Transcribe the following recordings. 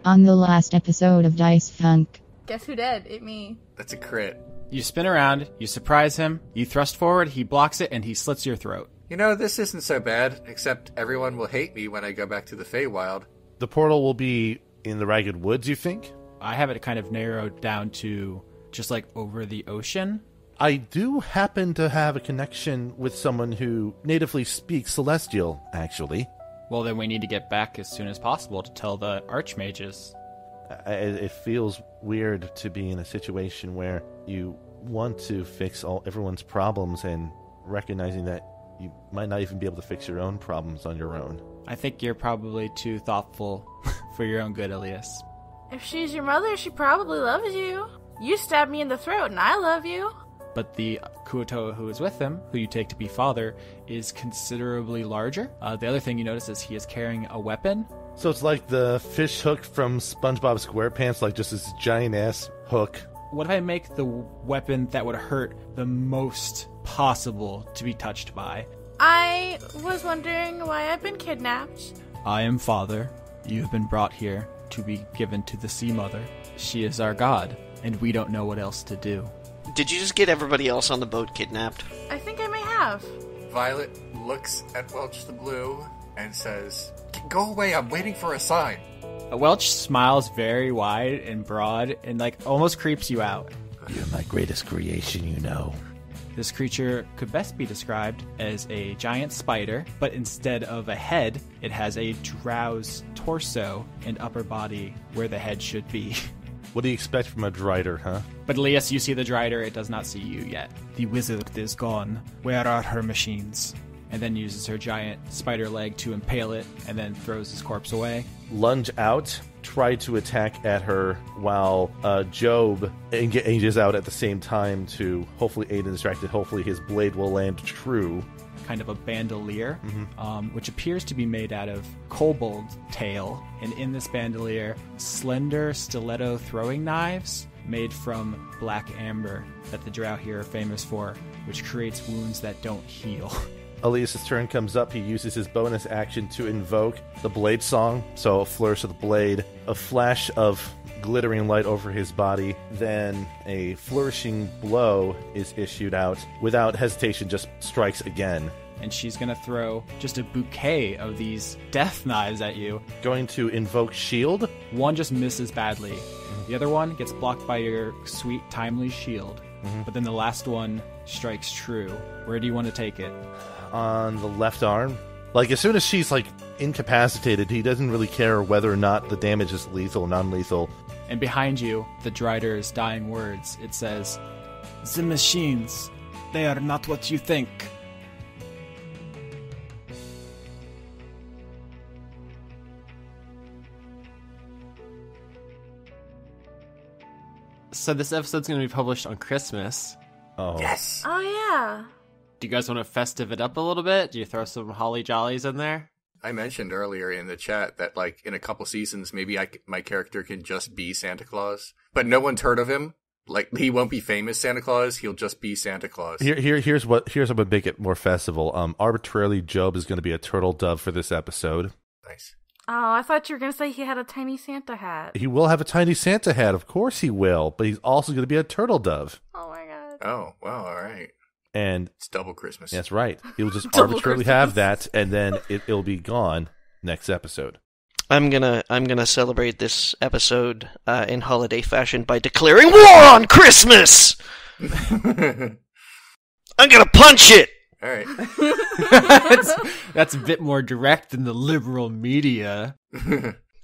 On the last episode of Dice Funk. Guess who dead? It me. That's a crit. You spin around, you surprise him, you thrust forward, he blocks it, and he slits your throat. You know, this isn't so bad, except everyone will hate me when I go back to the Feywild. The portal will be in the Ragged Woods, you think? I have it kind of narrowed down to just like over the ocean. I do happen to have a connection with someone who natively speaks Celestial, actually. Well, then we need to get back as soon as possible to tell the archmages. It feels weird to be in a situation where you want to fix everyone's problems and recognizing that you might not even be able to fix your own problems on your own. I think you're probably too thoughtful for your own good, Alias. If she's your mother, she probably loves you. You stabbed me in the throat and I love you. But the Kuotoa who is with him, who you take to be father, is considerably larger. The other thing you notice is he is carrying a weapon. So it's like the fish hook from SpongeBob SquarePants, like just this giant-ass hook. What if I make the weapon that would hurt the most possible to be touched by? I was wondering why I've been kidnapped. I am father. You have been brought here to be given to the Sea Mother. She is our god, and we don't know what else to do. Did you just get everybody else on the boat kidnapped? I think I may have. Violet looks at Welch the Blue and says, "Go away, I'm waiting for a sign." Welch smiles very wide and broad and like almost creeps you out. You're my greatest creation, you know. This creature could best be described as a giant spider, but instead of a head, it has a drow's torso and upper body where the head should be. What do you expect from a Drider, huh? But Elias, you see the Drider, it does not see you yet. The wizard is gone. Where are her machines? And then uses her giant spider leg to impale it, and then throws his corpse away. Lunge out, try to attack at her, while Job engages out at the same time to hopefully aid and distract it. Hopefully his blade will land true. Kind of a bandolier, which appears to be made out of kobold tail. And in this bandolier, slender stiletto throwing knives made from black amber that the drow here are famous for, which creates wounds that don't heal. Elias' turn comes up. He uses his bonus action to invoke the Blade Song. So a flourish of the blade, a flash of glittering light over his body, then a flourishing blow is issued out. Without hesitation, just strikes again. And she's going to throw just a bouquet of these death knives at you. Going to invoke shield. One just misses badly. The other one gets blocked by your sweet, timely shield. But then the last one strikes true. Where do you want to take it? On the left arm. Like, as soon as she's, like, incapacitated, he doesn't really care whether or not the damage is lethal or non-lethal. And behind you, the Drider's dying words. It says, "The machines, they are not what you think." So this episode's going to be published on Christmas. Oh. Yes! Oh, yeah. Do you guys want to festive it up a little bit? Do you throw some holly jollies in there? I mentioned earlier in the chat that, like, in a couple seasons, maybe my character can just be Santa Claus. But no one's heard of him. Like, he won't be famous Santa Claus. He'll just be Santa Claus. Here's what would make it more festival. Arbitrarily, Job is going to be a turtle dove for this episode. Nice. Oh, I thought you were going to say he had a tiny Santa hat. He will have a tiny Santa hat. Of course he will. But he's also going to be a turtle dove. Oh, my God. Oh, wow, all right. And it's double Christmas. That's right. He'll just Double arbitrarily Christmas. have that, and then it'll be gone next episode. I'm gonna celebrate this episode in holiday fashion by declaring war on Christmas. I'm gonna punch it. All right. That's a bit more direct than the liberal media.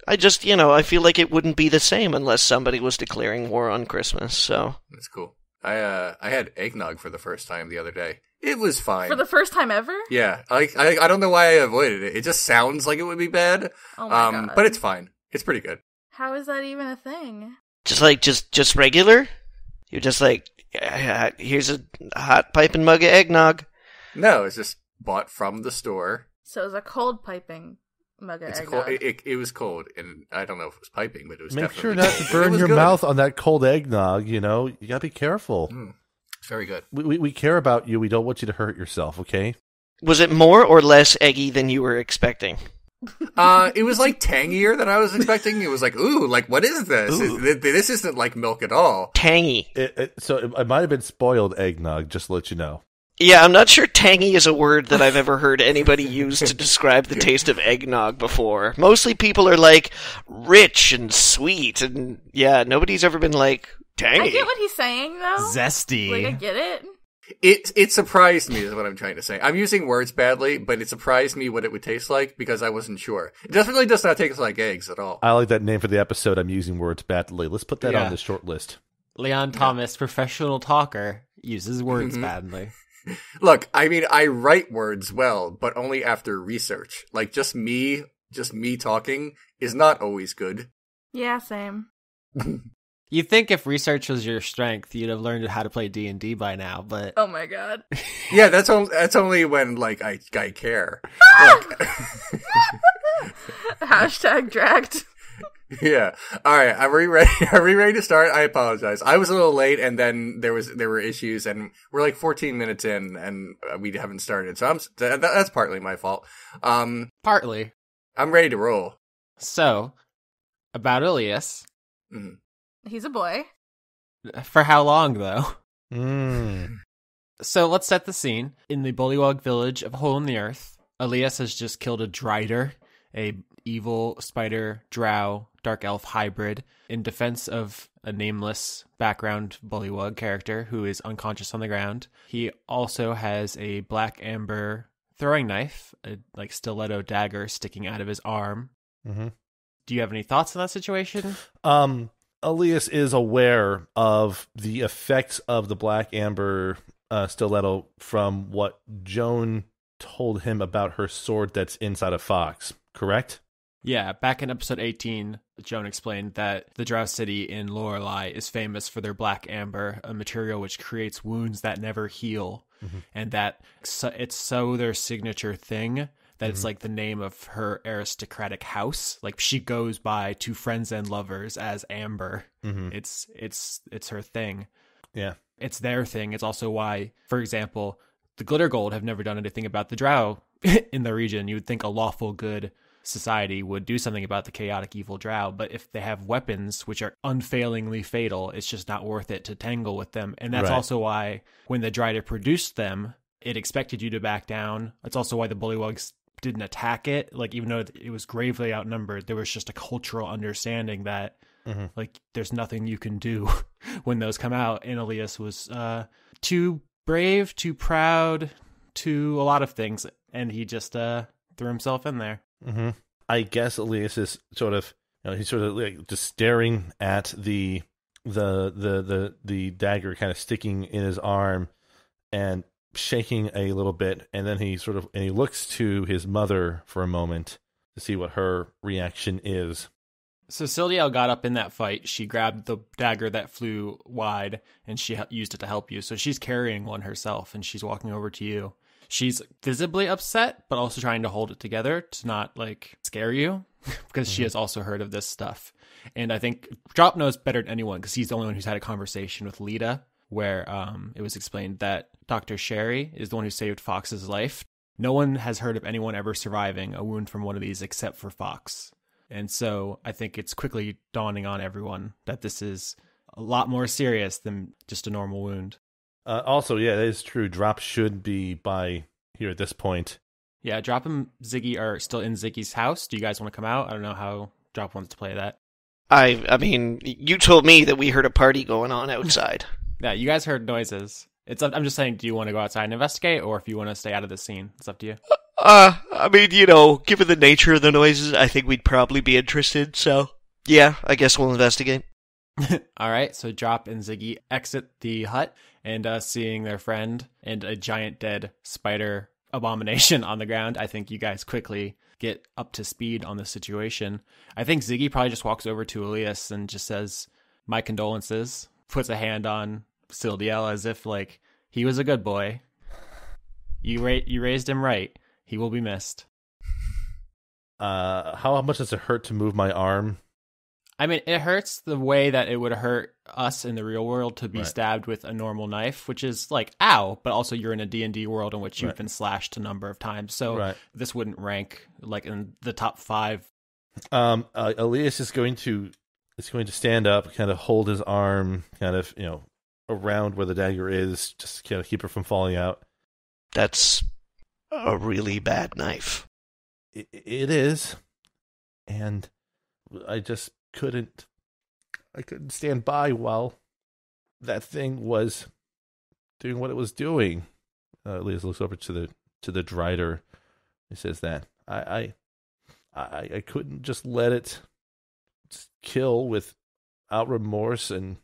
I just, I feel like it wouldn't be the same unless somebody was declaring war on Christmas. So That's cool. I had eggnog for the first time the other day. It was fine. For the first time ever? Yeah. I don't know why I avoided it. It just sounds like it would be bad. Oh my God. But it's fine. It's pretty good. How is that even a thing? just regular. You're just like, here's a hot piping mug of eggnog. No, it's just bought from the store. So it was a cold piping mug of It's eggnog. cold. It was cold, and I don't know if it was piping, but it was Make definitely sure not to It burn was your good. mouth on that cold eggnog, You gotta be careful. It's very good. We care about you. We don't want you to hurt yourself, okay? Was it more or less eggy than you were expecting? It was like tangier than I was expecting. It was like, ooh, like what is this? This isn't like milk at all. Tangy. So it might have been spoiled eggnog, just to let you know. Yeah, I'm not sure tangy is a word that I've ever heard anybody use to describe the taste of eggnog before. Mostly people are like rich and sweet, and yeah, nobody's ever been like tangy. I get what he's saying, though. Zesty. Like, I get it. It surprised me is what I'm trying to say. I'm using words badly, but it surprised me what it would taste like because I wasn't sure. It definitely does not taste like eggs at all. I like that name for the episode. I'm using words badly. Let's put that Yeah. on the short list. Leon Thomas, professional talker, uses words badly. Look, I mean, I write words well, but only after research. Like, just me talking is not always good. Yeah, same. You'd think if research was your strength, you'd have learned how to play D&D by now, but... Oh my god. Yeah, that's only when, like, I care. Hashtag dragged. Yeah. All right. Are we ready? Are we ready to start? I apologize. I was a little late, and then there were issues, and we're like 14 minutes in, and we haven't started. So that's partly my fault. Partly. I'm ready to roll. So, about Alias. Mhm. He's a boy. For how long, though? Mm. So, let's set the scene. In the Bullywug village of Hole in the Earth, Alias has just killed a Drider, a evil spider drow dark elf hybrid, in defense of a nameless background Bullywug character who is unconscious on the ground. He also has a black amber throwing knife, a like stiletto dagger sticking out of his arm. Mm-hmm. Do you have any thoughts on that situation? Alias is aware of the effects of the black amber stiletto from what Joan told him about her sword that's inside a fox, correct? Yeah, back in episode 18, Joan explained that the Drow City in Lorelei is famous for their black amber, a material which creates wounds that never heal, and that it's so their signature thing that it's like the name of her aristocratic house. Like she goes by to friends and lovers as Amber. It's her thing. Yeah. It's their thing. It's also why, for example, the Glitter Gold have never done anything about the Drow in the region. You would think a lawful good society would do something about the chaotic evil drow, but if they have weapons which are unfailingly fatal, it's just not worth it to tangle with them. And that's also why when the Drider produced them, it expected you to back down. That's also why the Bullywugs didn't attack it. Like, even though it was gravely outnumbered, there was just a cultural understanding that like there's nothing you can do when those come out. And Alias was too brave, too proud, too a lot of things, and he just threw himself in there. I guess Alias is sort of, he's sort of like just staring at the dagger kind of sticking in his arm and shaking a little bit, and then he looks to his mother for a moment to see what her reaction is. So Sildiel got up in that fight. She grabbed the dagger that flew wide, and she used it to help you. So she's carrying one herself, and she's walking over to you. She's visibly upset, but also trying to hold it together to not, like, scare you, because she has also heard of this stuff. And I think Drop knows better than anyone, because he's the only one who's had a conversation with Lita, where it was explained that Dr. Sherry is the one who saved Fox's life. No one has heard of anyone ever surviving a wound from one of these except for Fox. And so I think it's quickly dawning on everyone that this is a lot more serious than just a normal wound. Also, yeah, that is true. Drop should be by here at this point. Yeah, Drop and Ziggy are still in Ziggy's house. Do you guys want to come out? I don't know how Drop wants to play that. I mean, you told me that we heard a party going on outside. Yeah, you guys heard noises. I'm just saying, do you want to go outside and investigate, or if you want to stay out of the scene? It's up to you. I mean, given the nature of the noises, I think we'd probably be interested, so yeah, I guess we'll investigate. All right, so Drop and Ziggy exit the hut, and seeing their friend and a giant dead spider abomination on the ground, I think you guys quickly get up to speed on the situation. I think Ziggy probably just walks over to Alias and just says, "My condolences," puts a hand on Sildiel as if, like, he was a good boy. You raised him right. He will be missed. How much does it hurt to move my arm? I mean, it hurts the way that it would hurt us in the real world to be Right. stabbed with a normal knife, which is like, ow, but also you're in a D&D world in which you've Right. been slashed a number of times. So Right. this wouldn't rank like in the top 5. Alias is going to stand up, kind of hold his arm, kind of around where the dagger is, just kind of keep her from falling out. That's a really bad knife. It is, and I just couldn't stand by while that thing was doing what it was doing. Elias looks over to the Drider. He says that I couldn't just let it kill without remorse. And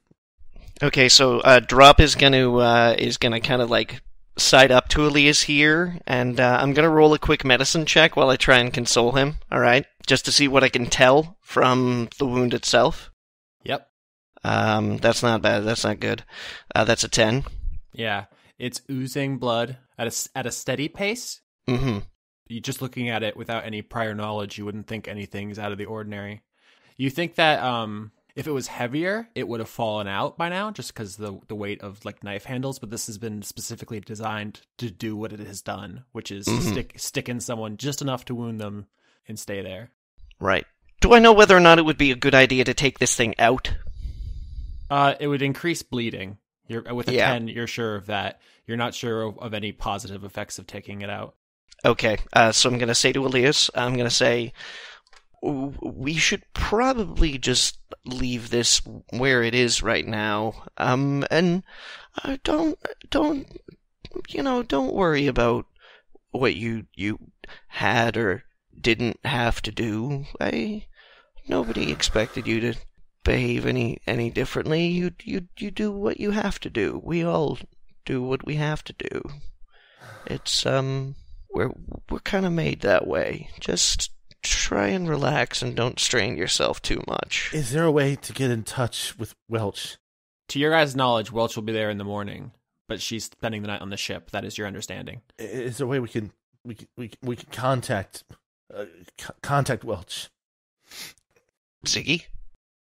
Okay, so Drop is gonna kind of like side up to Elias here, and I'm gonna roll a quick medicine check while I try and console him. All right, just to see what I can tell from the wound itself. Yep. That's not bad. That's not good. That's a 10. Yeah. It's oozing blood at a steady pace. Mm-hmm. You just looking at it without any prior knowledge, you wouldn't think anything's out of the ordinary. You think that if it was heavier, it would have fallen out by now, just because the weight of like knife handles. But this has been specifically designed to do what it has done, which is stick in someone just enough to wound them and stay there. Right. Do I know whether or not it would be a good idea to take this thing out? It would increase bleeding. With a 10, you're sure of that. You're not sure of any positive effects of taking it out. Okay, so I'm going to say to Elias, I'm going to say, we should probably just leave this where it is right now. And don't worry about what you had or didn't have to do. Nobody expected you to behave any differently. You do what you have to do. We all do what we have to do. It's we're kind of made that way. Just try and relax and don't strain yourself too much. is there a way to get in touch with Welch? To your guys' knowledge, Welch will be there in the morning, but she's spending the night on the ship. That is your understanding. Is there a way we can contact Welch? Ziggy?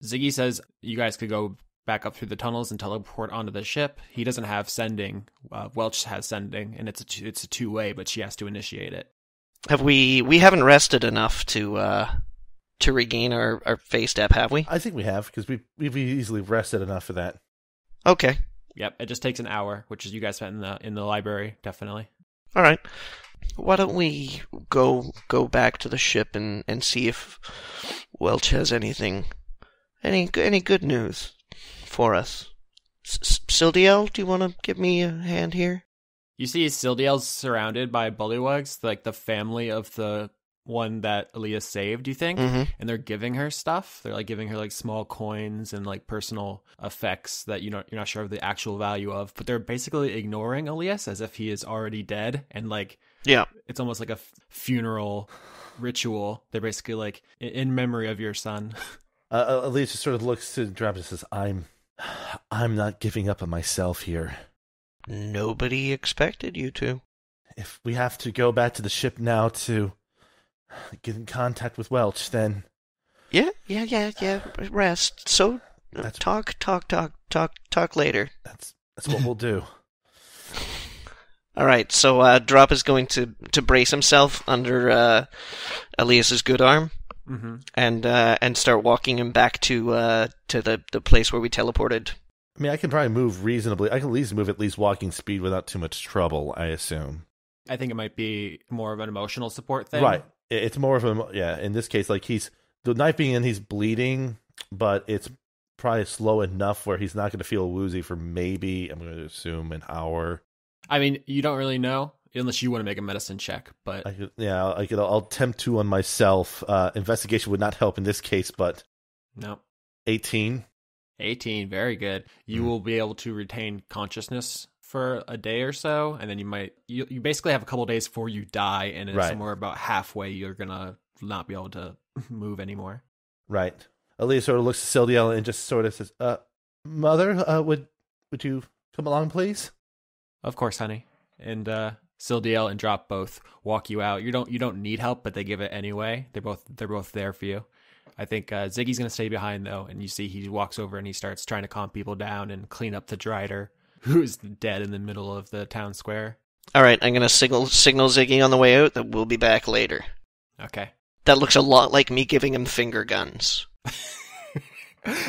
Ziggy says you guys could go back up through the tunnels and teleport onto the ship. He doesn't have sending. Welch has sending, and it's a two-way, but she has to initiate it. We haven't rested enough to regain our phase step, have we? I think we have, because we've easily rested enough for that. Okay. Yep, it just takes an hour, which is you guys spent in the library, definitely. All right. Why don't we go back to the ship and see if Welch has any good news for us? Sildiel, do you want to give me a hand here? You see Sildiel's surrounded by bullywugs, like the family of the one that Alias saved, you think? Mm-hmm. And they're giving her stuff. They're like giving her like small coins and like personal effects that you're not sure of the actual value of, but they're basically ignoring Alias as if he is already dead, and like it's almost like a funeral ritual. They're basically like in memory of your son. Elise just sort of looks to Drop and says, I'm not giving up on myself here. Nobody expected you to. If we have to go back to the ship now to get in contact with Welch, then... Yeah. Rest. So, That's- talk later. That's what we'll do. All right, so Drop is going to brace himself under Elias's good arm, and start walking him back to the place where we teleported. I mean, I can probably move reasonably. I can at least move at least walking speed without too much trouble, I assume. I think it might be more of an emotional support thing. Right. It's more of a, in this case, like the knife being in, he's bleeding, but it's probably slow enough where he's not going to feel woozy for maybe, I'm going to assume, an hour. I mean, you don't really know unless you want to make a medicine check, but I'll attempt to on myself. Investigation would not help in this case, but no. 18. 18, very good. You will be able to retain consciousness for a day or so, and then you basically have a couple days before you die, and it's somewhere about halfway you're gonna not be able to move anymore. Right. Aaliyah sort of looks at Sildiel and just sort of says, Mother, would you come along, please? Of course, honey. And Sildiel and Drop both walk you out. You don't need help, but they give it anyway. They're both there for you. I think Ziggy's going to stay behind, though, and you see he walks over and he starts trying to calm people down and clean up the Drider, who's dead in the middle of the town square. All right, I'm going to signal Ziggy on the way out that we'll be back later. Okay. That looks a lot like me giving him finger guns.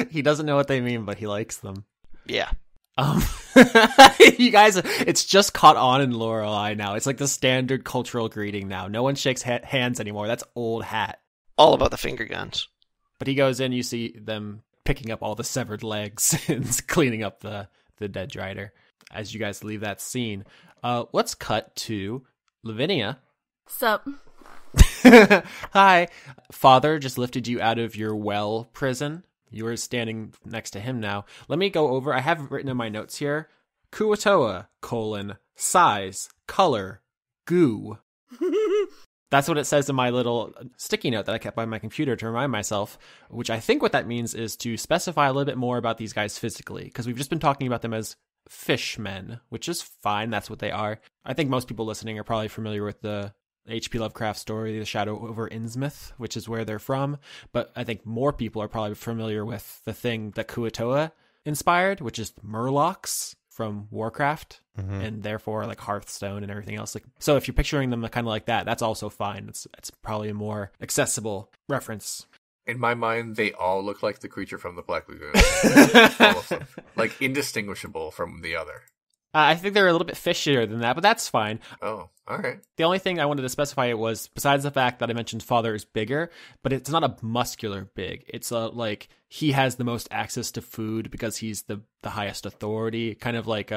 He doesn't know what they mean, but he likes them. Yeah. You guys, it's just caught on in Lorelei now. It's like the standard cultural greeting now. No one shakes hands anymore. That's old hat. All about the finger guns. But he goes in, you see them picking up all the severed legs and cleaning up the dead Drider. As you guys leave that scene, let's cut to Lavinia. Sup? Hi. Father just lifted you out of your well prison. You are standing next to him now. Let me go over. I have written in my notes here. Kuatoa, size, color, goo. That's what it says in my little sticky note that I kept by my computer to remind myself, which I think what that means is to specify a little bit more about these guys physically, because we've just been talking about them as fishmen, which is fine. That's what they are. I think most people listening are probably familiar with the H.P. Lovecraft story, The Shadow over Innsmouth, which is where they're from. But I think more people are probably familiar with the thing that Kuatoa inspired, which is Murlocs from Warcraft, and therefore like Hearthstone and everything else. Like, so if you're picturing them kind of like that, that's also fine. It's probably a more accessible reference. In my mind, they all look like the creature from the Black Lagoon. All of them. Like, indistinguishable from the other. I think they're a little bit fishier than that, but that's fine. Oh, all right. The only thing I wanted to specify was, besides the fact that I mentioned Father is bigger, but it's not a muscular big. It's like he has the most access to food because he's the highest authority, kind of like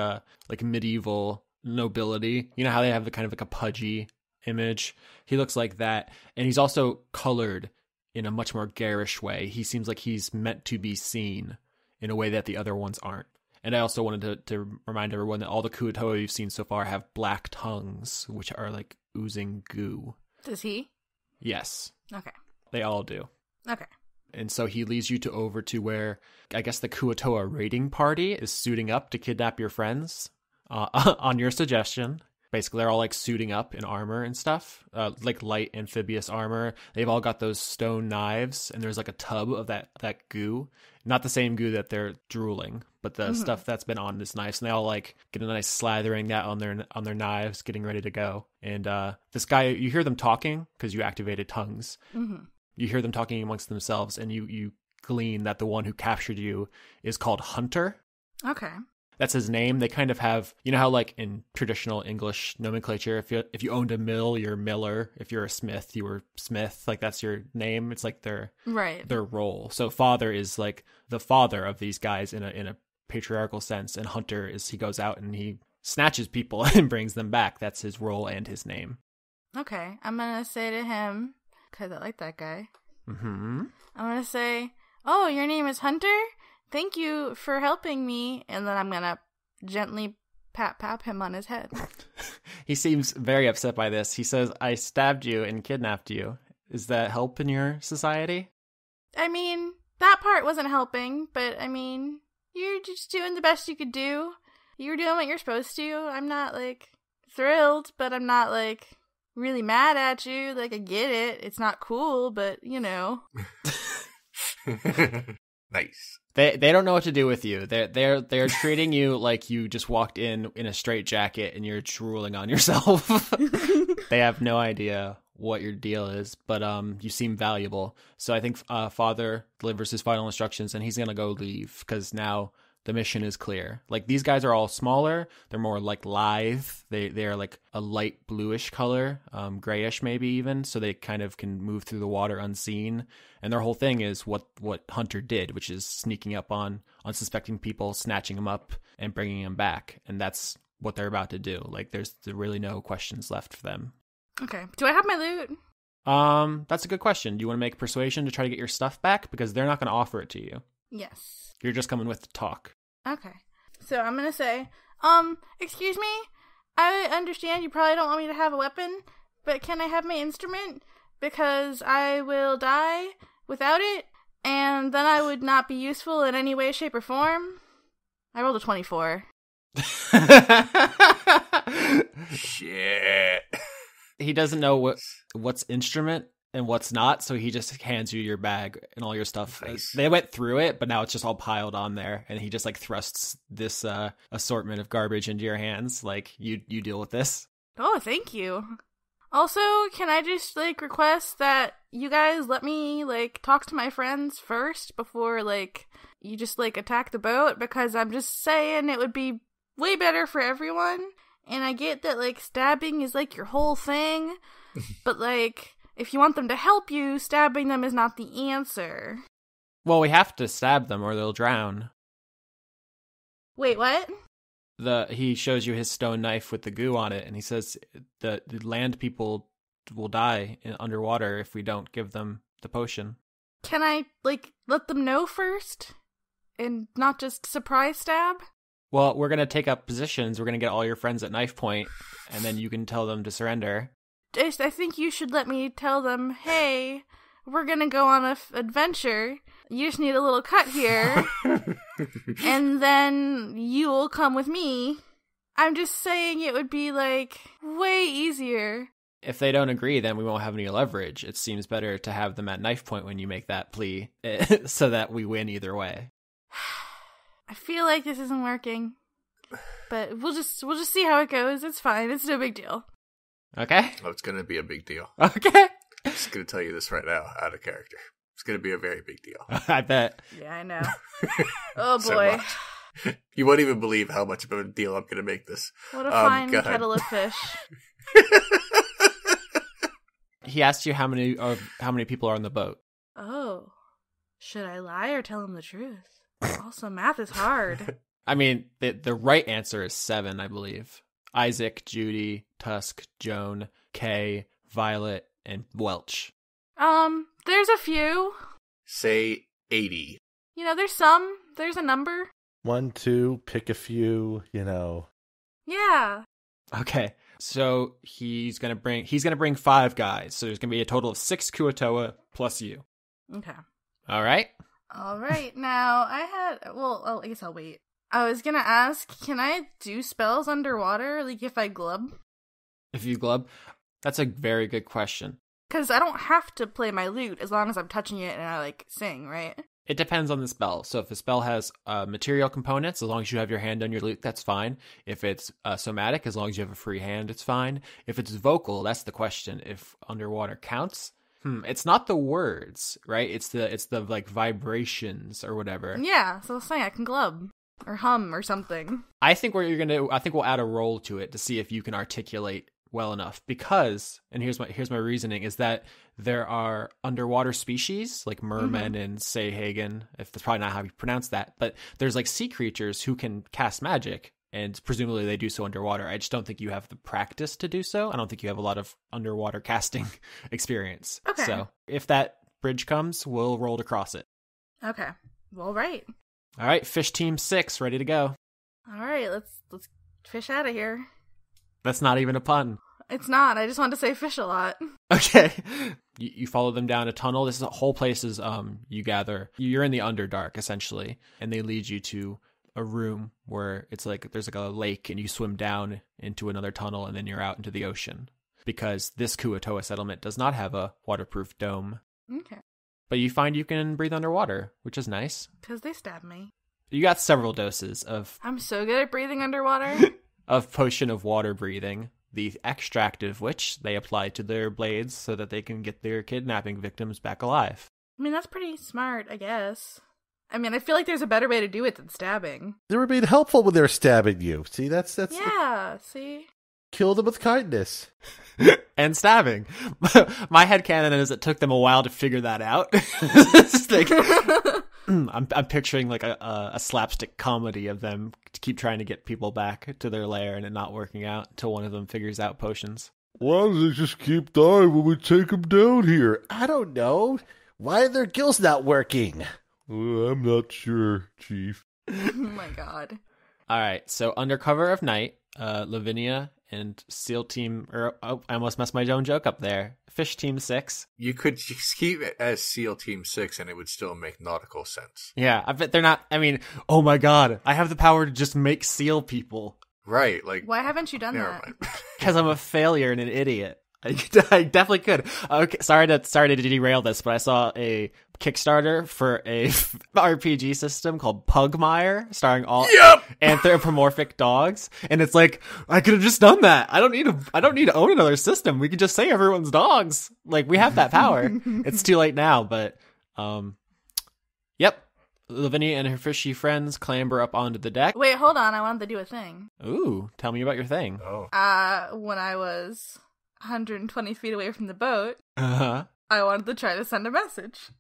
medieval nobility. You know how they have the kind of like a pudgy image? He looks like that. And he's also colored in a much more garish way. He seems like he's meant to be seen in a way that the other ones aren't. And I also wanted to remind everyone that all the Kuatoa you've seen so far have black tongues, which are like oozing goo. Does he? Yes. Okay. They all do. Okay. And so he leads you over to where, I guess, the Kuatoa raiding party is suiting up to kidnap your friends on your suggestion. Basically, they're all like suiting up in armor and stuff, like light amphibious armor. They've all got those stone knives, and there's like a tub of that goo. Not the same goo that they're drooling, but the stuff that's been on this knife. And they all like get a nice slathering that on their knives, getting ready to go. And this guy, you hear them talking because you activated tongues. Mm-hmm. You hear them talking amongst themselves, and you glean that the one who captured you is called Hunter. Okay. That's his name. They kind of have, you know how like in traditional English nomenclature, if you owned a mill, you're Miller. If you're a smith, you were Smith. Like that's your name. It's like their role. So Father is like the father of these guys in a patriarchal sense, and Hunter is he goes out and he snatches people and brings them back. That's his role and his name. Okay, I'm gonna say to him, because I like that guy. Mm-hmm. I'm gonna say, "Oh, your name is Hunter? Thank you for helping me." And then I'm gonna gently pat him on his head. He seems very upset by this. He says, "I stabbed you and kidnapped you. Is that help in your society?" I mean, that part wasn't helping, but I mean, you're just doing the best you could do. You're doing what you're supposed to. I'm not like thrilled, but I'm not like really mad at you. Like, I get it. It's not cool, but you know. Nice. They don't know what to do with you. They're treating you like you just walked in a straight jacket and you're drooling on yourself. They have no idea what your deal is, but you seem valuable. So I think Father delivers his final instructions and he's gonna go leave because now the mission is clear. Like these guys are all smaller. They're more like lithe. They are like a light bluish color, grayish maybe even. So they kind of can move through the water unseen. And their whole thing is what Hunter did, which is sneaking up on unsuspecting people, snatching them up, and bringing them back. And that's what they're about to do. Like there's really no questions left for them. Okay. Do I have my loot? That's a good question. Do you want to make persuasion to try to get your stuff back? Because they're not going to offer it to you. Yes. You're just coming with the talk. Okay. So I'm gonna say, excuse me? I understand you probably don't want me to have a weapon, but can I have my instrument? Because I will die without it, and then I would not be useful in any way, shape, or form. I rolled a 24. Shit. He doesn't know what's instrument and what's not. So he just hands you your bag and all your stuff. Nice. They went through it, but now it's just all piled on there. And he just like thrusts this assortment of garbage into your hands. Like, you deal with this. Oh, thank you. Also, can I just, like, request that you guys let me, like, talk to my friends first before, like, you just, like, attack the boat? Because I'm just saying it would be way better for everyone. And I get that, like, stabbing is, like, your whole thing. But, like, if you want them to help you, stabbing them is not the answer. Well, we have to stab them or they'll drown. Wait, what? He shows you his stone knife with the goo on it, and he says the land people will die underwater if we don't give them the potion. Can I, like, let them know first? And not just surprise stab? Well, we're going to take up positions. We're going to get all your friends at knife point, and then you can tell them to surrender. I think you should let me tell them, hey, we're going to go on an adventure. You just need a little cut here. And then you'll come with me. I'm just saying it would be, like, way easier. If they don't agree, then we won't have any leverage. It seems better to have them at knife point when you make that plea, so that we win either way. I feel like this isn't working. But we'll just see how it goes. It's fine. It's no big deal. Okay? Oh, it's going to be a big deal. Okay. I'm just going to tell you this right now, out of character. It's going to be a very big deal. I bet. Yeah, I know. Oh, So boy. much. You won't even believe how much of a deal I'm going to make this. What a fine go ahead. kettle of fish. He asked you how many people are on the boat. Oh. Should I lie or tell him the truth? Also, math is hard. I mean, the right answer is 7, I believe. Isaac, Judy, Tusk, Joan, Kay, Violet, and Welch. There's a few. Say 80. You know, there's a number. 1, 2, pick a few, you know. Yeah. Okay, so he's gonna bring 5 guys. So there's gonna be a total of 6 Kuatoa plus you. Okay. All right. All right. Now, I guess I'll wait. I was gonna ask, can I do spells underwater, like if I glub? If you glub, that's a very good question. Because I don't have to play my lute as long as I'm touching it and I, like, sing, right? It depends on the spell. So if the spell has material components, as long as you have your hand on your lute, that's fine. If it's somatic, as long as you have a free hand, it's fine. If it's vocal, that's the question. If underwater counts, it's not the words, right? It's the like vibrations or whatever. Yeah, so I was saying I can glub or hum or something. I think we'll add a roll to it to see if you can articulate well enough, because, and here's my reasoning, is that there are underwater species like mermen and Sayhagen, if that's probably not how you pronounce that, but there's like sea creatures who can cast magic, and presumably they do so underwater. I just don't think you have the practice to do so. I don't think you have a lot of underwater casting experience. Okay. So if that bridge comes, we'll roll to cross it. Okay. Well, right. All right, fish team 6, ready to go. All right, let's fish out of here. That's not even a pun. It's not. I just wanted to say fish a lot. Okay. You follow them down a tunnel. This is a whole place is you gather. You're in the Underdark essentially, and they lead you to a room where it's like there's like a lake, and you swim down into another tunnel, and then you're out into the ocean, because this Kuatoa settlement does not have a waterproof dome. Okay. But you find you can breathe underwater, which is nice. Because they stabbed me. You got several doses of I'm so good at breathing underwater. of potion of water breathing, the extract of which they apply to their blades so that they can get their kidnapping victims back alive. I mean, that's pretty smart, I guess. I mean, I feel like there's a better way to do it than stabbing. They were being helpful when they were stabbing you. See, that's Yeah, see? kill them with kindness. And stabbing. My headcanon is it took them a while to figure that out. It's like, I'm picturing like a slapstick comedy of them to keep trying to get people back to their lair and it not working out until one of them figures out potions. Why do they just keep dying when we take them down here? I don't know. Why are their gills not working? I'm not sure, Chief. Oh my god. All right, so under cover of night, Lavinia and SEAL Team, I almost messed my own joke up there. Fish Team 6. You could just keep it as SEAL Team 6 and it would still make nautical sense. Yeah, I bet they're not, I mean, oh my god, I have the power to just make seal people. Right, like... Why haven't you done Never that? mind. Because I'm a failure and an idiot. I definitely could. Okay, sorry to derail this, but I saw a Kickstarter for a RPG system called Pugmire, starring all anthropomorphic dogs, and it's like I could have just done that. I don't need to own another system. We could just say everyone's dogs. Like we have that power. It's too late now, but yep. Lavinia and her fishy friends clamber up onto the deck. Wait, hold on. I wanted to do a thing. Ooh, tell me about your thing. Oh. When I was 120 feet away from the boat, Uh-huh. I wanted to try to send a message.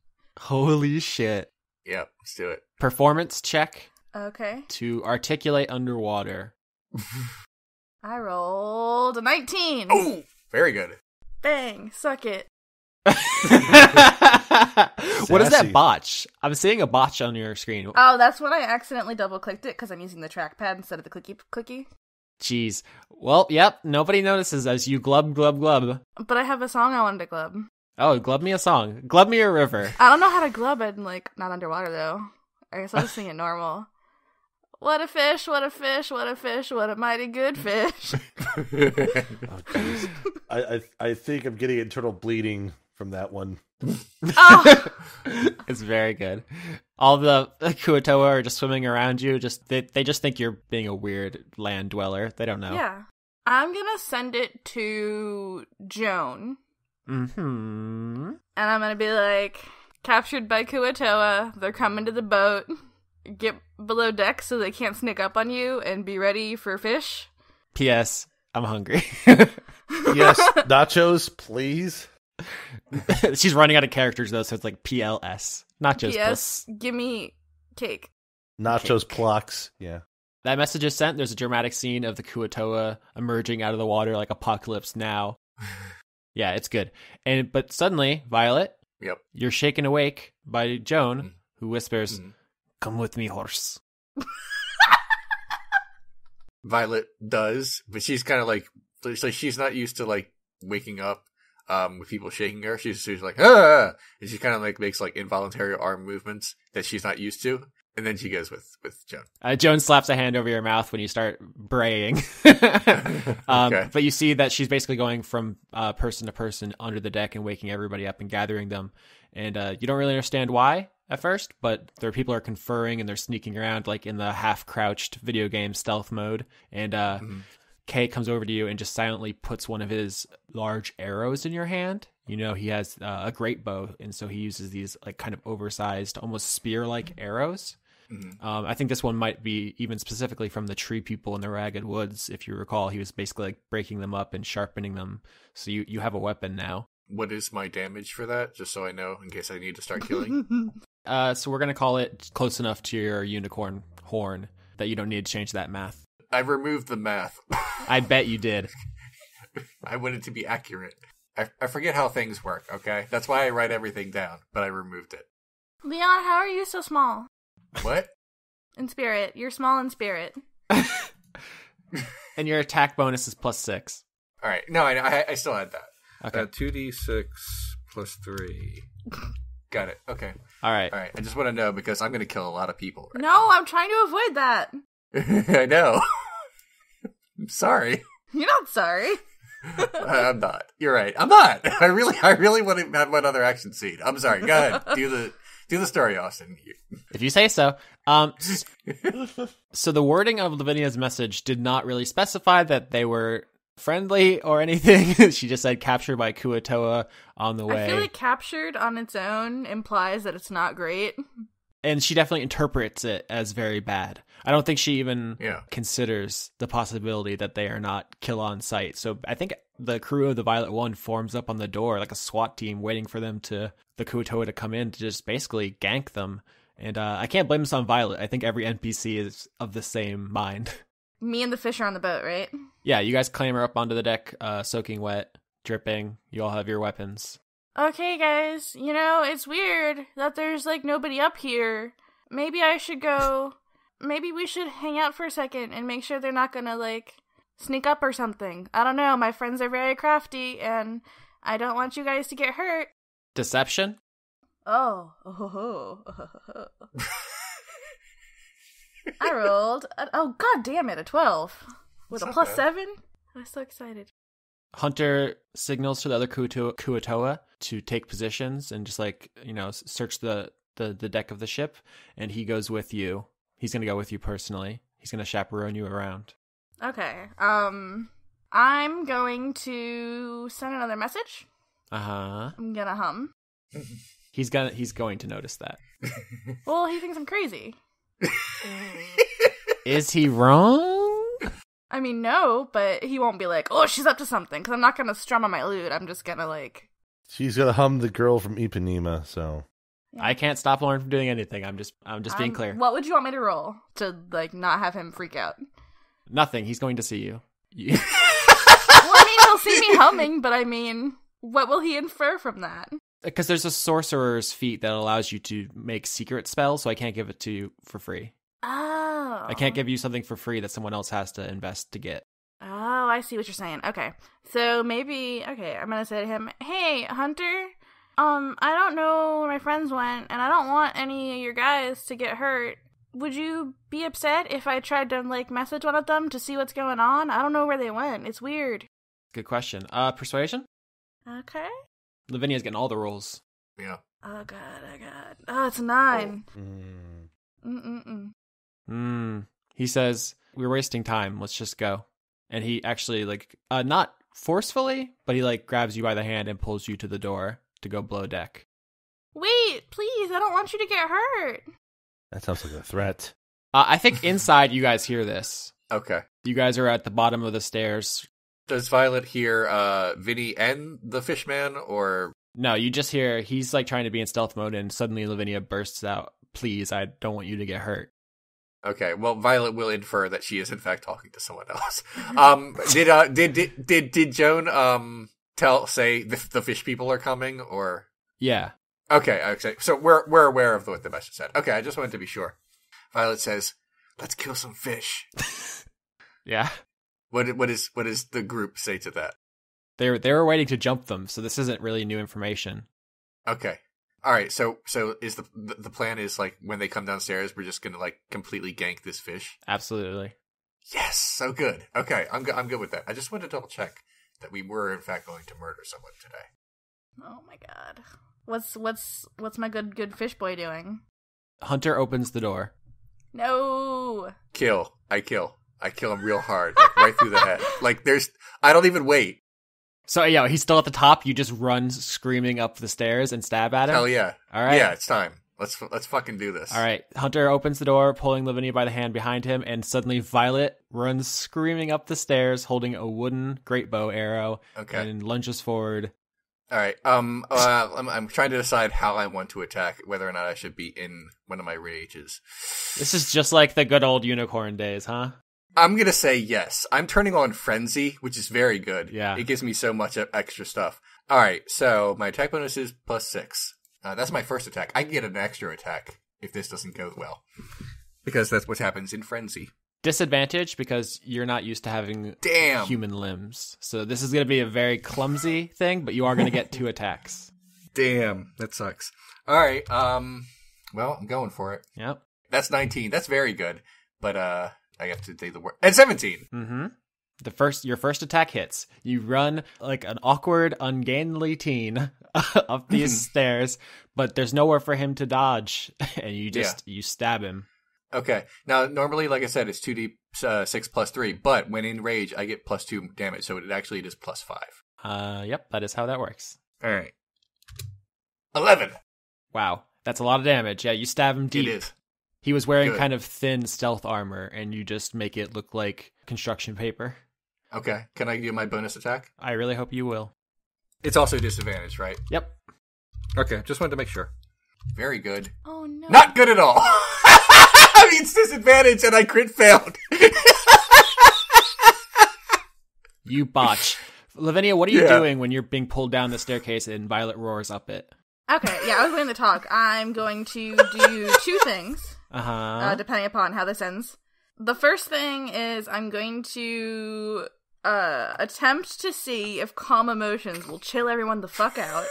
Holy shit. Yep, let's do it. Performance check Okay. to articulate underwater. I rolled a 19. Oh, very good. Bang. Suck it. What is Sassy. that botch? I'm seeing a botch on your screen. Oh, that's when I accidentally double-clicked it because I'm using the trackpad instead of the clicky. Jeez. Well, yep, nobody notices as you glub, glub, glub. But I have a song I wanted to glub. Oh, glub me a song. Glub me a river. I don't know how to glub and, not underwater, though. I guess I'll just sing it normal. What a fish, what a fish, what a fish, what a mighty good fish. Oh, jeez. I think I'm getting internal bleeding from that one. Oh! It's very good. All the Kuatoa are just swimming around you. They just think you're being a weird land dweller. They don't know. Yeah. I'm gonna send it to Joan. Mm-hmm. And I'm gonna be like, captured by Kuatoa, they're coming to the boat. Get below deck so they can't sneak up on you and be ready for fish. P.S. I'm hungry. Yes, nachos, please. She's running out of characters though, so it's like PLS. Nachos P.S. plus. Give me cake. Nachos plucks. Yeah. That message is sent. There's a dramatic scene of the Kuatoa emerging out of the water like Apocalypse Now. Yeah, it's good. But suddenly, Violet, Yep. you're shaken awake by Joan, who whispers, Mhm. "Come with me, horse." Violet does, but she's kind of like she's not used to like waking up with people shaking her. She's like and she kind of like makes like involuntary arm movements that she's not used to, and then she goes with Joan. Joan slaps a hand over your mouth when you start braying. Okay. But you see that she's basically going from person to person under the deck and waking everybody up and gathering them. And you don't really understand why at first, but their people are conferring and they're sneaking around like in the half-crouched video game stealth mode. And Kay comes over to you and just silently puts one of his large arrows in your hand. You know, he has a great bow, and so he uses these like kind of oversized, almost spear-like arrows. I think this one might be even specifically from the tree people in the Ragged Woods. If you recall, he was basically like breaking them up and sharpening them. So you have a weapon now. What is my damage for that? Just so I know, in case I need to start killing. So we're going to call it close enough to your unicorn horn that you don't need to change that math. I removed the math. I bet you did. I want it to be accurate. I forget how things work, okay? That's why I write everything down, but I removed it. Leon, how are you so small? What? In spirit. You're small in spirit. And your attack bonus is +6. All right. No, I still had that. Okay. 2d6 plus 3. Got it. Okay. All right. All right. I just want to know because I'm going to kill a lot of people. Right? No, I'm trying to avoid that. I know. I'm sorry. You're not sorry. I'm not. You're right. I'm not. I really want to have one other action scene. I'm sorry. Go ahead. Do the story, Austin. If you say so. So the wording of Lavinia's message did not really specify that they were friendly or anything. She just said captured by Kuatoa on the way. I feel like captured on its own implies that it's not great. And she definitely interprets it as very bad. I don't think she even considers the possibility that they are not kill on sight. So I think the crew of the Violet One forms up on the door like a SWAT team waiting for the Kuatoa to come in to just basically gank them. And I can't blame this on Violet. I think every NPC is of the same mind. Me and the fish are on the boat, right? Yeah, you guys clamber up onto the deck, soaking wet, dripping. You all have your weapons. Okay, guys, it's weird that there's, nobody up here. Maybe I should go... Maybe we should hang out for a second and make sure they're not gonna, sneak up or something. I don't know, my friends are very crafty, and I don't want you guys to get hurt. Deception? Oh. I rolled, god damn it, a 12. With a +7? I was so excited. Hunter signals to the other Kuatoa to take positions and just search the deck of the ship, and he goes with you. He's going to go with you personally. He's going to chaperone you around. Okay. I'm going to send another message. Uh-huh. I'm gonna hum. He's going to notice that. Well, he thinks I'm crazy. Is he wrong? I mean, no, but he won't be like, oh, she's up to something, because I'm not gonna strum on my lute. I'm just gonna, She's gonna hum the girl from Ipanema, so... I can't stop Lauren from doing anything. I'm just being clear. What would you want me to roll to, not have him freak out? Nothing. He's going to see you. Well, I mean, he'll see me humming, but I mean, what will he infer from that? Because there's a sorcerer's feat that allows you to make secret spells, so I can't give it to you for free. Oh. I can't give you something for free that someone else has to invest to get. Oh, I see what you're saying. Okay. So maybe, I'm gonna say to him, hey, Hunter, I don't know where my friends went, and I don't want any of your guys to get hurt. Would you be upset if I tried to, message one of them to see what's going on? I don't know where they went. It's weird. Good question. Persuasion? Okay. Lavinia's getting all the rolls. Yeah. Oh, God. Oh, it's 9. He says, we're wasting time. Let's just go. And he actually, not forcefully, but he, grabs you by the hand and pulls you to the door to go below deck. Wait, please, I don't want you to get hurt. That sounds like a threat. I think inside you guys hear this. Okay. You guys are at the bottom of the stairs. Does Violet hear Vinny and the fishman, or... No, you just hear, he's trying to be in stealth mode, and suddenly Lavinia bursts out, please, I don't want you to get hurt. Okay, well, Violet will infer that she is in fact talking to someone else. Did Joan say the fish people are coming, or? Yeah. Okay. So we're aware of what the message said. Okay, I just wanted to be sure. Violet says, "Let's kill some fish." Yeah. What does the group say to that? They were waiting to jump them, so this isn't really new information. Okay. All right, so is the plan is when they come downstairs, we're just gonna completely gank this fish? Absolutely. Yes, so good. Okay, I'm good with that. I just wanted to double check that we were in fact going to murder someone today. Oh my God, what's my good fish boy doing? Hunter opens the door. No. I kill him real hard, right through the head. I don't even wait. So, yeah, he's still at the top. You just run screaming up the stairs and stab at him? Hell yeah. All right. Yeah, it's time. Let's fucking do this. All right. Hunter opens the door, pulling Lavinia by the hand behind him, and suddenly Violet runs screaming up the stairs, holding a wooden great bow arrow, and lunges forward. All right. I'm trying to decide how I want to attack, whether or not I should be in one of my rages. This is just like the good old unicorn days, huh? I'm going to say yes. I'm turning on Frenzy, which is very good. Yeah. It gives me so much extra stuff. All right, so my attack bonus is +6. That's my first attack. I can get an extra attack if this doesn't go well, because that's what happens in Frenzy. Disadvantage because you're not used to having human limbs. So this is going to be a very clumsy thing, but you are going to get 2 attacks. Damn, that sucks. All right, well, I'm going for it. Yep. That's 19. That's very good, but I have to take the word. And 17. Mm-hmm. Your first attack hits. You run like an awkward, ungainly teen up these stairs, but there's nowhere for him to dodge, and you stab him. Okay. Now, normally, like I said, it's 2d6 +3, but when in rage, I get +2 damage, so it actually is +5. Yep, that is how that works. All right. 11. Wow, that's a lot of damage. Yeah, you stab him deep. It is. He was wearing kind of thin stealth armor, and you just make it look like construction paper. Okay. Can I do my bonus attack? I really hope you will. It's also disadvantage, right? Yep. Okay, just wanted to make sure. Very good. Oh, no. Not good at all. I mean, it's disadvantage, and I crit failed. You botch. Lavinia, what are you doing when you're being pulled down the staircase and Violet roars up it? Okay, yeah, I was going to talk. I'm going to do 2 things, depending upon how this ends. The first thing is I'm going to attempt to see if calm emotions will chill everyone the fuck out.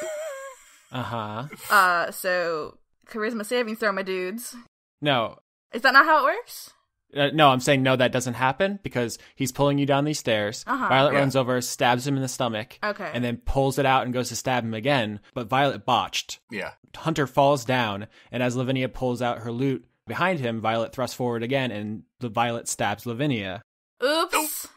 Uh-huh. So charisma saving throw, my dudes. No. Is that not how it works? No, I'm saying no, that doesn't happen because he's pulling you down these stairs. Violet runs over, stabs him in the stomach, and then pulls it out and goes to stab him again. But Violet botched. Yeah. Hunter falls down, and as Lavinia pulls out her loot behind him, Violet thrusts forward again, and the Violet stabs Lavinia. Oops.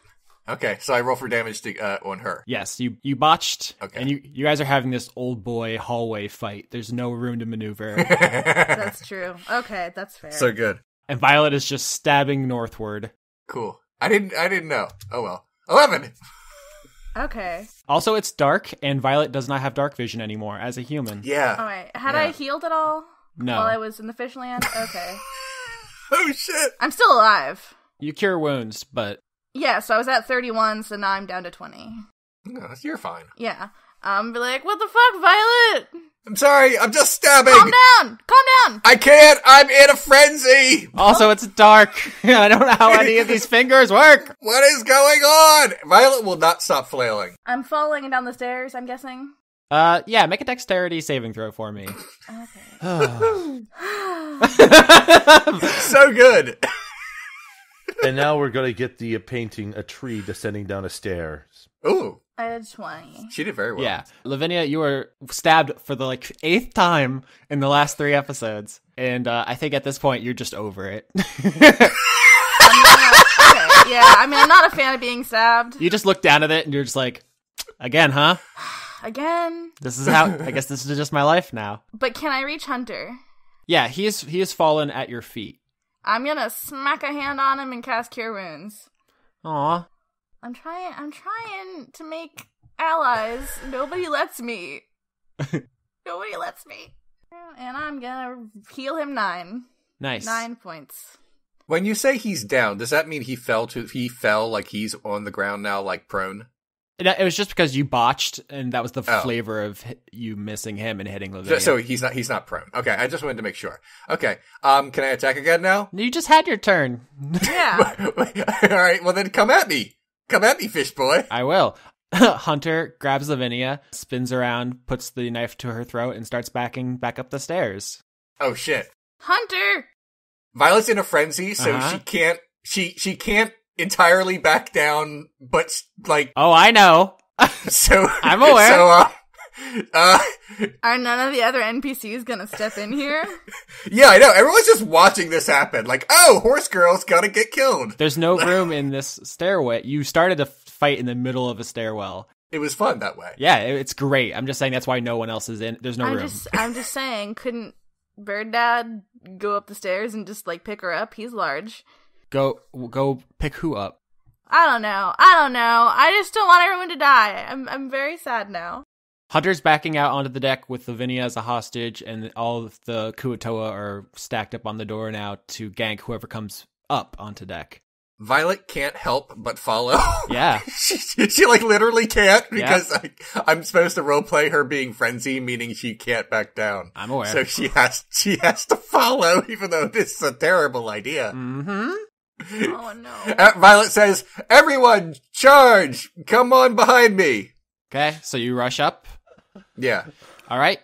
Okay, so I roll for damage on her. Yes, you botched, Okay. and you guys are having this old boy hallway fight. There's no room to maneuver. That's true. Okay, that's fair. So good. And Violet is just stabbing northward. Cool. I didn't know. Oh well. 11. Okay. Also, it's dark, and Violet does not have dark vision anymore as a human. Yeah. All right. Had I healed at all No. while I was in the fish land? Okay. Oh shit. I'm still alive. You cure wounds, but Yeah, so I was at 31, so now I'm down to 20. No, you're fine. Yeah. Be like, what the fuck, Violet? I'm sorry. I'm just stabbing. Calm down! Calm down! I can't. I'm in a frenzy. also it's dark. I don't know how any of these fingers work. What is going on? Violet will not stop flailing. I'm falling down the stairs, I'm guessing. Yeah, make a dexterity saving throw for me. Okay. So good. And now we're going to get the painting a tree descending down a stairs. Ooh. I had 20. She did very well. Yeah. Lavinia, you were stabbed for the 8th time in the last 3 episodes. And I think at this point, you're just over it. Okay, yeah, I mean, I'm not a fan of being stabbed. You just look down at it and you're just like, again, huh? Again. This is how, I guess this is just my life now. But can I reach Hunter? Yeah, he has fallen at your feet. I'm gonna smack a hand on him and cast Cure Wounds. Aw. I'm trying to make allies. Nobody lets me. Nobody lets me. And I'm gonna heal him 9. Nice. 9 points. When you say he's down, does that mean he fell like he's on the ground now, like prone? It was just because you botched, and that was the flavor of you missing him and hitting Lavinia. So he's not prone. Okay, I just wanted to make sure. Okay, can I attack again now? You just had your turn. Yeah. All right, well then come at me. Come at me, fish boy. I will. Hunter grabs Lavinia, spins around, puts the knife to her throat, and starts backing back up the stairs. Oh shit. Hunter! Violet's in a frenzy, so she can't entirely back down, but like Oh, I know. so I'm aware. So Are none of the other NPCs gonna step in here? yeah, I know. Everyone's just watching this happen. Like, oh, horse girl's gotta get killed. There's no room in this stairway. You started a fight in the middle of a stairwell. It was fun that way. Yeah, it's great. I'm just saying that's why no one else is in. There's no room. I'm just saying, couldn't Bird Dad go up the stairs and just pick her up? He's large. Go pick who up? I don't know. I just don't want everyone to die. I'm very sad now. Hunter's backing out onto the deck with Lavinia as a hostage, and all of the Kuatoa are stacked up on the door now to gank whoever comes up onto deck. Violet can't help but follow. Yeah. she literally can't because I'm supposed to roleplay her being frenzy, meaning she can't back down. I'm aware. So she has to follow, even though this is a terrible idea. Mm-hmm. Oh no. Violet says, "Everyone, charge! Come on behind me." Okay, so you rush up. Yeah. All right.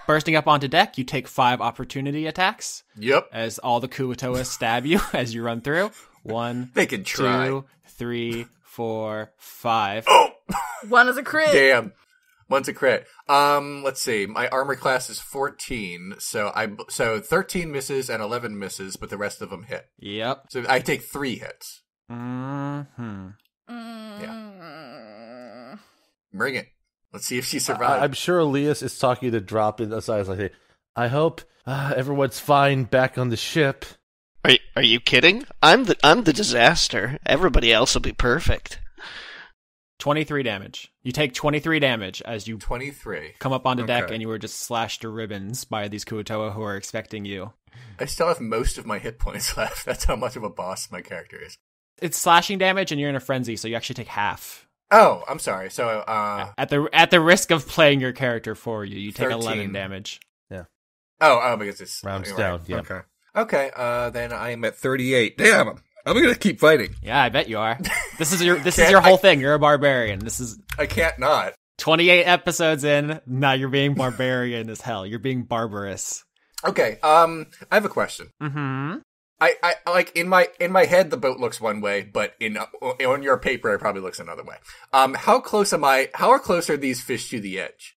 Bursting up onto deck, you take 5 opportunity attacks. Yep. As all the Kuatoa stab you as you run through. 1, They can try. 2, 3, 4, 5. Oh! 1 is a crit. Damn. One's a crit. Let's see. My armor class is 14, so 13 misses and 11 misses, but the rest of them hit. Yep. So I take 3 hits. Mm-hmm. Yeah. Bring it. Let's see if she survives. I'm sure Alias is talking to Drop in the sides like, I hope everyone's fine back on the ship. Are you kidding? I'm the disaster. Everybody else will be perfect. 23 damage. You take 23 damage as you 23. come up onto deck Okay. and you were just slashed to ribbons by these Kuatoa who are expecting you. I still have most of my hit points left. That's how much of a boss my character is. It's slashing damage and you're in a frenzy, so you actually take half. Oh, I'm sorry. So, At the risk of playing your character for you, you take 13. 11 damage. oh, because it's Rounds right. down, yeah. Okay, then I am at 38. Damn, I'm gonna keep fighting. Yeah, I bet you are. This is your whole thing. You're a barbarian. I can't not. 28 episodes in, now you're being barbarian as hell. You're being barbarous. Okay, I have a question. Mm-hmm. I like in my head the boat looks one way, but on your paper it probably looks another way. How close are these fish to the edge?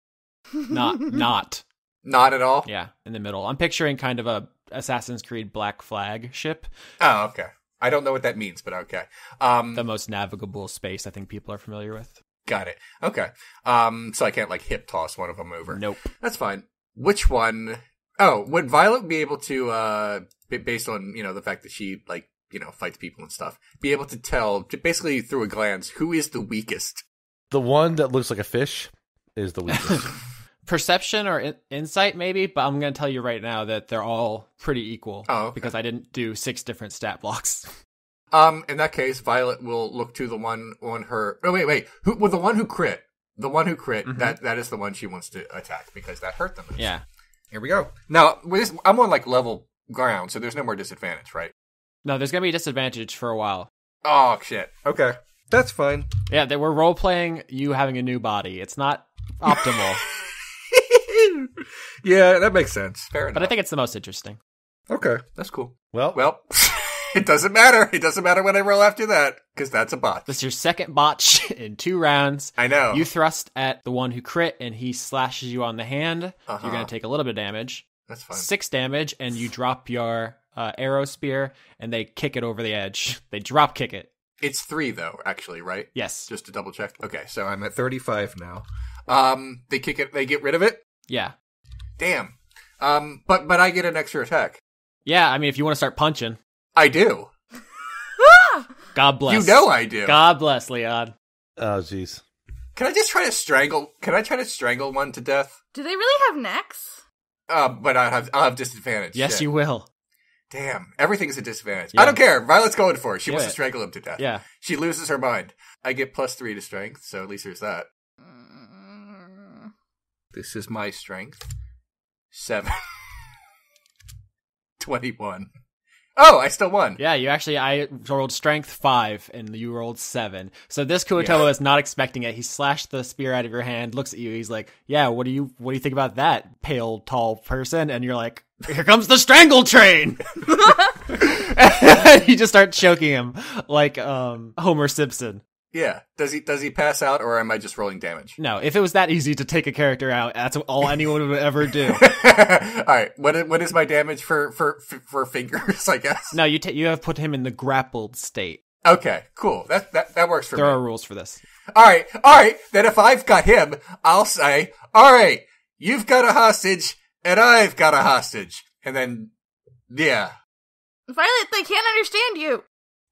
Not Not at all? Yeah, in the middle. I'm picturing kind of a Assassin's Creed Black Flag ship. Oh, okay. I don't know what that means, but okay. The most navigable space I think people are familiar with. Got it. Okay. So I can't like hip toss one of them over. Nope. That's fine. Which one? Oh, would Violet be able to, based on, the fact that she, like, fights people and stuff, be able to tell, basically through a glance, who is the weakest? The one that looks like a fish is the weakest. Perception or insight, maybe, but I'm going to tell you right now that they're all pretty equal. Oh, okay. Because I didn't do 6 different stat blocks. In that case, Violet will look to the one on her. Oh, wait. The one who crit. The one who crit. Mm-hmm. That is the one she wants to attack because that hurt them. Yeah. Here we go. Now, I'm on like level ground, so there's no more disadvantage, right? No, there's going to be a disadvantage for a while. Oh, shit. Okay. That's fine. Yeah, we're role-playing you having a new body. It's not optimal. Yeah, that makes sense. Fair enough. But I think it's the most interesting. Okay, that's cool. Well, it doesn't matter. It doesn't matter when I roll after that, because that's a botch. This is your second botch in 2 rounds. I know. You thrust at the one who crit, and he slashes you on the hand. You're going to take a little bit of damage. That's fine. 6 damage, and you drop your arrow spear, and they kick it over the edge. They drop kick it. It's 3, though, actually, right? Yes. Just to double check. Okay, so I'm at 35 now. They kick it. They get rid of it? Yeah. Damn. But I get an extra attack. Yeah, I mean, if you want to start punching. I do. God bless. You know I do. God bless, Leon. oh, jeez. Can I just try to strangle? Can I try to strangle one to death? Do they really have necks? But I'll have disadvantage. Yes, Shit. you will. Damn, everything's a disadvantage. Yeah. I don't care. Violet's going for it. She Do wants it. to strangle him to death. Yeah. She loses her mind. I get +3 to strength, so at least there's that. This is my strength. 7. 21. Oh, I still won. Yeah, I rolled strength 5, and you rolled 7. So this Kuotoa is not expecting it. He slashed the spear out of your hand, looks at you, he's like, yeah, what do you think about that, pale, tall person? And you're like, here comes the strangle train! And you just start choking him like Homer Simpson. Yeah. Does he pass out, or am I just rolling damage? No, if it was that easy to take a character out, that's all anyone would ever do. All right. What is my damage for fingers? I guess. No, you have put him in the grappled state. Okay. Cool. That works for me. There are rules for this. All right. Then if I've got him, I'll say, all right, you've got a hostage, and I've got a hostage, and then yeah. Violet, they can't understand you.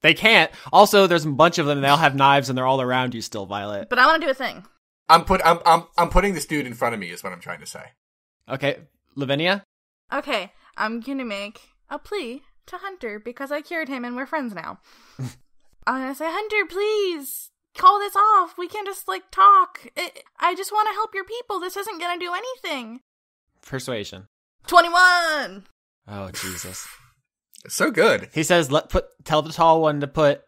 They can't. Also, there's a bunch of them, and they all have knives, and they're all around you still, Violet. But I want to do a thing. I'm putting this dude in front of me is what I'm trying to say. Okay, Lavinia? Okay, I'm gonna make a plea to Hunter because I cured him and we're friends now. I'm gonna say, Hunter, please call this off. We can't just talk. I just want to help your people. This isn't gonna do anything. Persuasion. 21. Oh, Jesus. So good. He says, tell the tall one to put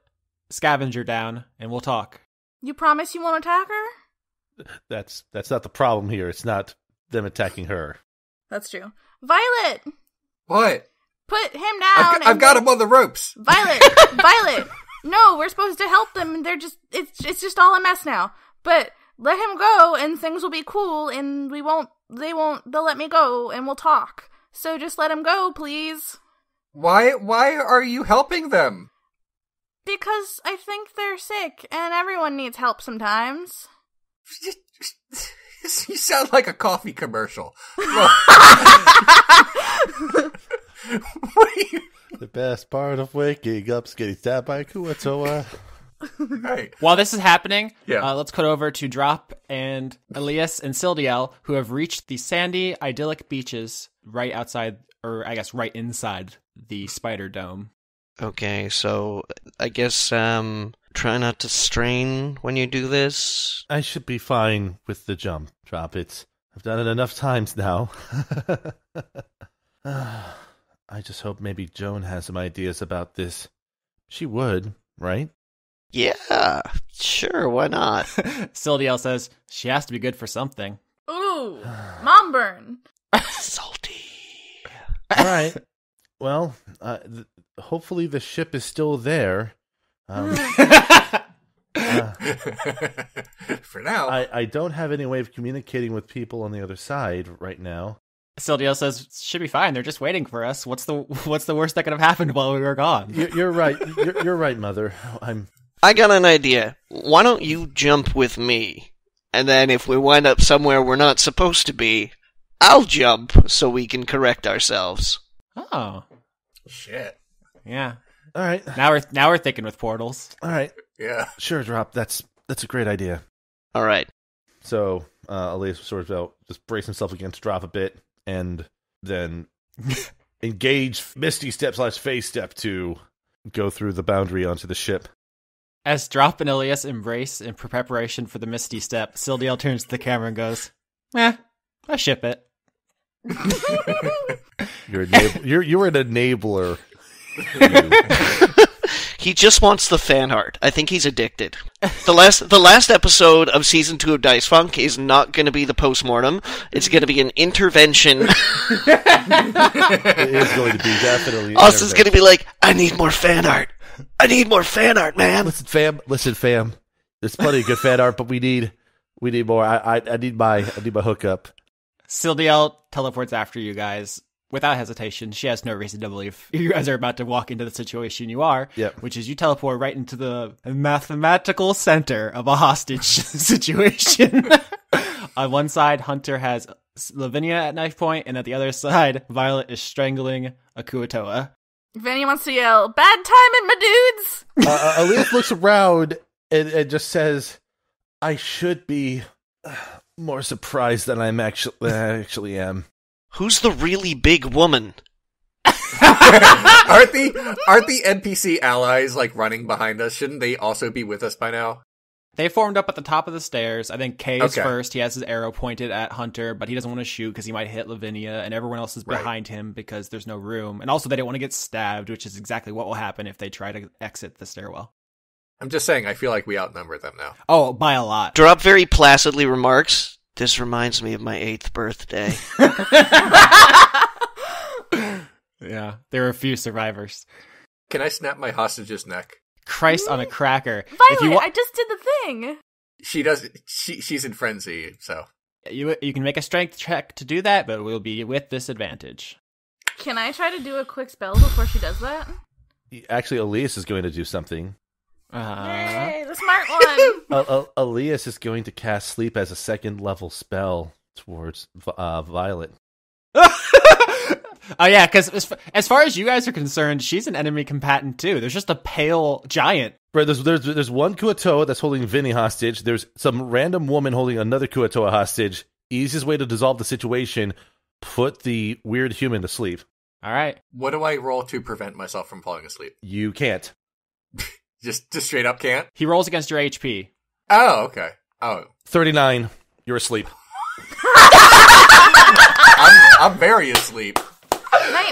Scavenger down, and we'll talk. You promise you won't attack her? That's not the problem here. It's not them attacking her. That's true. Violet! What? Put him down. I've got him on the ropes. Violet! Violet! No, we're supposed to help them. It's just all a mess now. But let him go and things will be cool and they'll let me go and we'll talk. So just let him go, please. Why are you helping them? Because I think they're sick, and everyone needs help sometimes. You sound like a coffee commercial. The best part of waking up is getting stabbed by a Kuotoa. Right. While this is happening, Yeah. Let's cut over to Drop and Alias and Sildiel, who have reached the sandy, idyllic beaches right outside, or I guess right inside the Spider Dome. Okay, so I guess try not to strain when you do this. I should be fine with the jump drop. I've done it enough times now. I just hope maybe Joan has some ideas about this. She would, right? Yeah, sure, why not? Sildiel says, she has to be good for something. Ooh, mom burn. Salty. All right. Well, hopefully the ship is still there. For now. I don't have any way of communicating with people on the other side right now. Sildiel says, should be fine. They're just waiting for us. What's the worst that could have happened while we were gone? You're right. You're right, Mother. I got an idea. Why don't you jump with me? And then if we wind up somewhere we're not supposed to be, I'll jump so we can correct ourselves. Oh. Shit. Yeah. All right. Now we're thinking with portals. All right. Yeah. Sure, Drop. That's a great idea. All right. So, Alias sort of just brace himself against Drop a bit, and then engage Misty Step / Phase Step to go through the boundary onto the ship. As Drop and Alias embrace in preparation for the Misty Step, Sildiel turns to the camera and goes, I ship it. You're an enabler. He just wants the fan art. I think he's addicted. The last episode of season 2 of Dice Funk is not going to be the postmortem. It's going to be an intervention. It is going to be definitely. Austin's going to be like, I need more fan art. I need more fan art, man. Listen, fam. There's plenty of good fan art, but we need more. I need my hookup. Sildiel teleports after you guys without hesitation. She has no reason to believe you guys are about to walk into the situation you are, which is you teleport right into the mathematical center of a hostage situation. On one side, Hunter has Lavinia at knife point, and at the other side, Violet is strangling a Kuatoa. Vanny wants to yell, "Bad timing, my dudes!" Alias looks around and just says, "I should be more surprised than I actually am." Who's the really big woman? Aren't the NPC allies like running behind us? Shouldn't they also be with us by now? They formed up at the top of the stairs. I think Kay is first. He has his arrow pointed at Hunter, but he doesn't want to shoot because he might hit Lavinia, and everyone else is behind him because there's no room. And also, they don't want to get stabbed, which is exactly what will happen if they try to exit the stairwell. I'm just saying, I feel like we outnumber them now. Oh, by a lot. Drop very placidly remarks, "This reminds me of my 8th birthday." Yeah, there are a few survivors. Can I snap my hostage's neck? Christ on a cracker. Violet, I just did the thing. She does. She's in frenzy, so. You can make a strength check to do that, but we'll be with disadvantage. Can I try to do a quick spell before she does that? Actually, Alias is going to do something. Yay, the smart one! Alias is going to cast Sleep as a 2nd level spell towards Violet. Oh yeah, because as far as you guys are concerned, she's an enemy combatant too. There's just a pale giant. Right, there's one Kuatoa that's holding Vinny hostage. There's some random woman holding another Kuatoa hostage. Easiest way to dissolve the situation, put the weird human to sleep. All right. What do I roll to prevent myself from falling asleep? You can't. Just straight up can't? He rolls against your HP. Oh, okay. Oh. 39. You're asleep. I'm very asleep.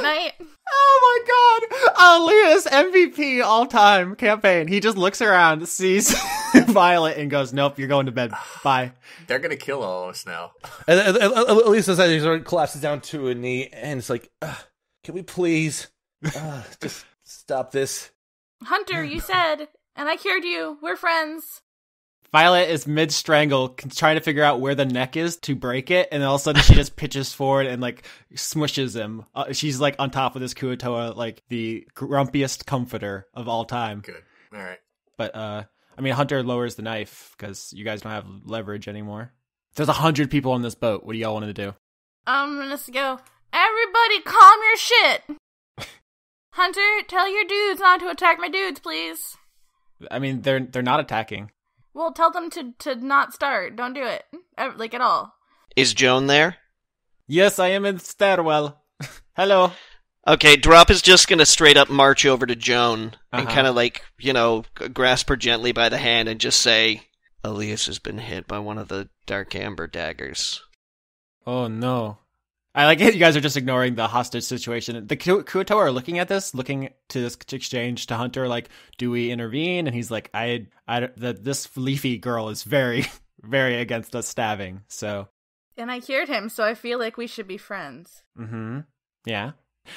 Night. Oh my god! Alias MVP all time campaign. He just looks around, sees Violet, and goes, "Nope, you're going to bed. Bye." They're gonna kill all of us now. And Alias says that he sort of collapses down to a knee, and it's like, "Can we please just stop this?" Hunter, you said, and I cured you. We're friends. Violet is mid-strangle, trying to figure out where the neck is to break it, and all of a sudden she just pitches forward and, like, smushes him. She's, like, on top of this Kuatoa, like, the grumpiest comforter of all time. Good. All right. But, I mean, Hunter lowers the knife, because you guys don't have leverage anymore. There's 100 people on this boat. What do y'all want to do? I'm gonna go, "Everybody calm your shit!" Hunter, tell your dudes not to attack my dudes, please. I mean, they're not attacking. Well, tell them to not start. Don't do it. Like, at all. Is Joan there? Yes, I am in the stairwell. Hello. Okay, Drop is just gonna straight up march over to Joan and kind of like, grasp her gently by the hand and just say, "Alias has been hit by one of the dark amber daggers." Oh no. I like it. You guys are just ignoring the hostage situation. The Kuatoa are looking at this, looking to this exchange to Hunter, like, do we intervene? And he's like, this leafy girl is very, very against us stabbing, so. And I cured him, so I feel like we should be friends. Mm-hmm. Yeah.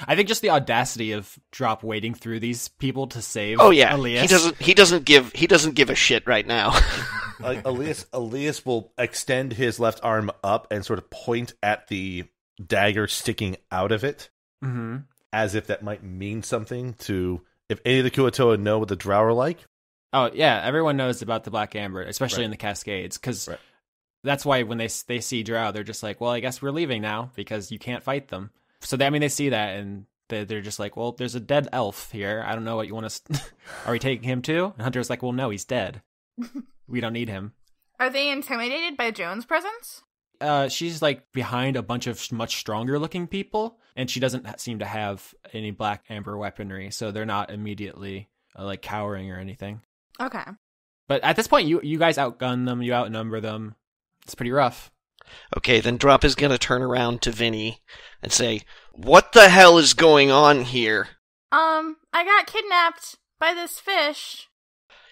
I think just the audacity of Drop wading through these people to save. Oh yeah, Alias. he doesn't give a shit right now. Alias will extend his left arm up and sort of point at the dagger sticking out of it, as if that might mean something to if any of the Kuatoa know what the Drow are like. Oh yeah, everyone knows about the Black Amber, especially in the Cascades, because that's why when they see Drow, they're just like, well, I guess we're leaving now because you can't fight them. So they see that and they're just like, well, there's a dead elf here. I don't know what you want to. Are we taking him too? And Hunter's like, well, no, he's dead. We don't need him. Are they intimidated by Joan's presence? She's like behind a bunch of much stronger looking people, and she doesn't seem to have any Black Amber weaponry, so they're not immediately like cowering or anything. Okay. But at this point, you guys outgun them, you outnumber them. It's pretty rough. Okay, then Drop is gonna turn around to Vinny and say, "What the hell is going on here?" I got kidnapped by this fish.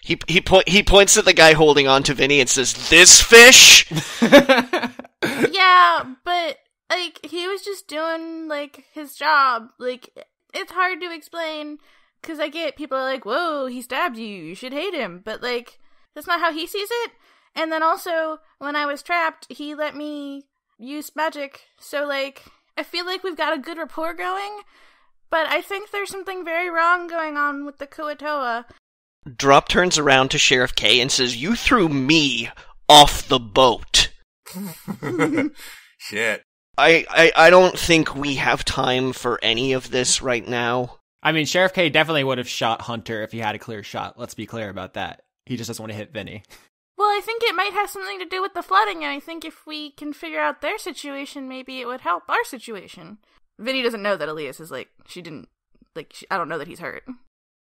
He points at the guy holding on to Vinny and says, "This fish?" Yeah, but like he was just doing like his job. Like it's hard to explain because I get people are like, "Whoa, he stabbed you. You should hate him," but like that's not how he sees it. And then also, when I was trapped, he let me use magic. So, like, I feel like we've got a good rapport going, but I think there's something very wrong going on with the Kuatoa. Drop turns around to Sheriff K and says, "You threw me off the boat." Shit. I don't think we have time for any of this right now. I mean, Sheriff K definitely would have shot Hunter if he had a clear shot. Let's be clear about that. He just doesn't want to hit Vinny. Well, I think it might have something to do with the flooding, and I think if we can figure out their situation, maybe it would help our situation. Vinny doesn't know that Alias is, like, I don't know that he's hurt.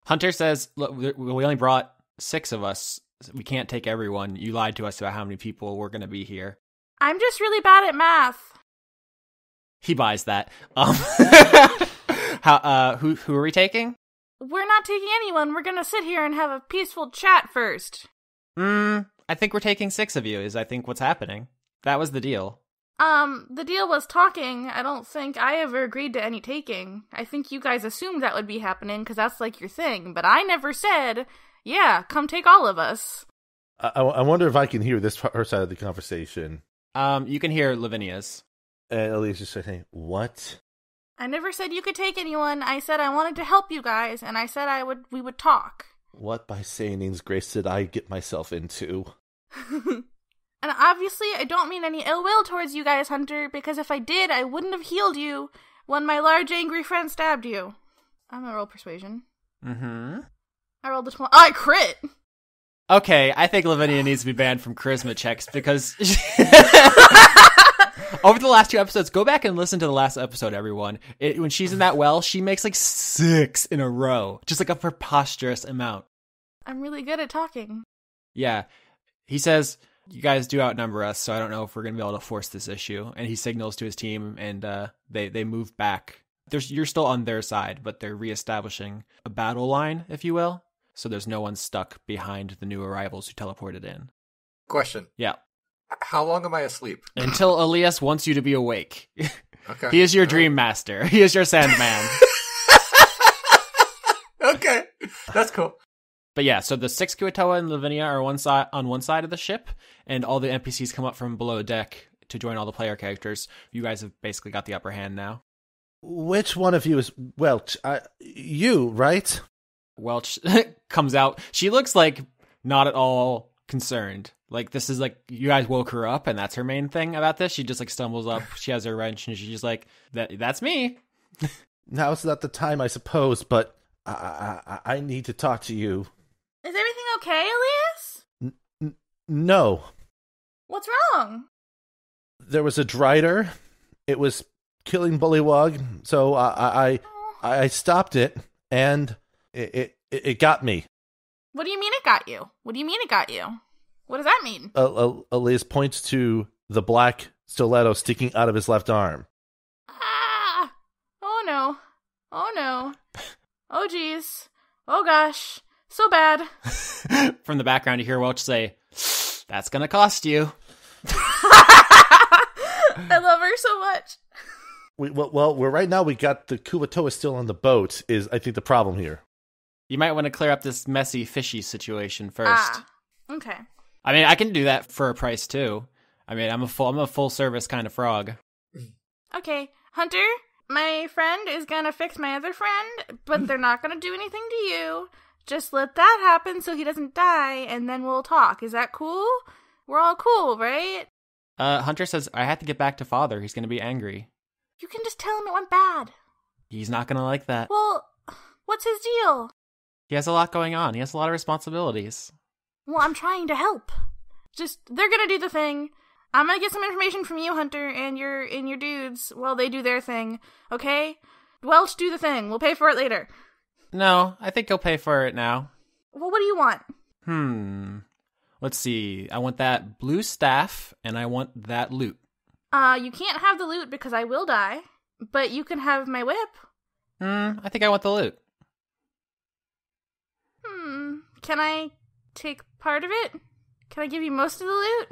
Hunter says, look, we only brought 6 of us. We can't take everyone. You lied to us about how many people were going to be here. I'm just really bad at math. He buys that. Who are we taking? We're not taking anyone. We're going to sit here and have a peaceful chat first. I think we're taking 6 of you, is I think what's happening. That was the deal. The deal was talking. I don't think I ever agreed to any taking. I think you guys assumed that would be happening, because that's like your thing, but I never said, yeah, come take all of us. I wonder if I can hear her side of the conversation. You can hear Lavinia's. And Elias just saying, what? I never said you could take anyone. I said I wanted to help you guys, and I said we would talk. What by saying's grace did I get myself into? And obviously, I don't mean any ill will towards you guys, Hunter, because if I did, I wouldn't have healed you when my large angry friend stabbed you. I'm gonna roll persuasion. I rolled the 20. I crit! Okay, I think Lavinia needs to be banned from charisma checks because over the last 2 episodes, go back and listen to the last episode, everyone. When she's in that well, she makes like 6 in a row. Just like a preposterous amount. I'm really good at talking. Yeah. He says, you guys do outnumber us, so I don't know if we're going to be able to force this issue. And he signals to his team, and they move back. You're still on their side, but they're reestablishing a battle line, if you will. So there's no one stuck behind the new arrivals who teleported in. Question. Yeah. How long am I asleep? Until Alias wants you to be awake. Okay. He is your dream master. He is your Sandman. Okay. That's cool. But yeah, so the 6 Kuatoa and Lavinia are on one side of the ship, and all the NPCs come up from below deck to join all the player characters. You guys have basically got the upper hand now. Which one of you is Welch? You, right? Welch comes out. She looks like not at all concerned. Like, this is like, you guys woke her up, and that's her main thing about this. She just like stumbles up, she has her wrench, and she's just like, that's me. Now's not the time, I suppose, but I need to talk to you. Is everything okay, Alias? No. What's wrong? There was a drider. It was killing Bullywug, so I stopped it, and it got me. What do you mean it got you? What do you mean it got you? What does that mean? Elias points to the black stiletto sticking out of his left arm. Ah! Oh no. Oh no. Oh jeez. Oh gosh. So bad. From the background, you hear Welch say, "That's gonna cost you." I love her so much. We're right now we got the Kuwatoa still on the boat is, I think, the problem here. You might want to clear up this messy, fishy situation first. Ah, okay. I mean, I can do that for a price, too. I mean, I'm a full-service kind of frog. Okay, Hunter, my friend is gonna fix my other friend, but they're not gonna do anything to you. Just let that happen so he doesn't die, and then we'll talk. Is that cool? We're all cool, right? Hunter says, I have to get back to Father. He's going to be angry. You can just tell him it went bad. He's not going to like that. Well, what's his deal? He has a lot going on. He has a lot of responsibilities. Well, I'm trying to help. They're gonna do the thing. I'm gonna get some information from you, Hunter, and your dudes while they do their thing, okay? Welch, do the thing. We'll pay for it later. No, I think he'll pay for it now. Well, what do you want? Let's see. I want that blue staff, and I want that loot. You can't have the loot because I will die, but you can have my whip. I think I want the loot. Can I take part of it? Can I give you most of the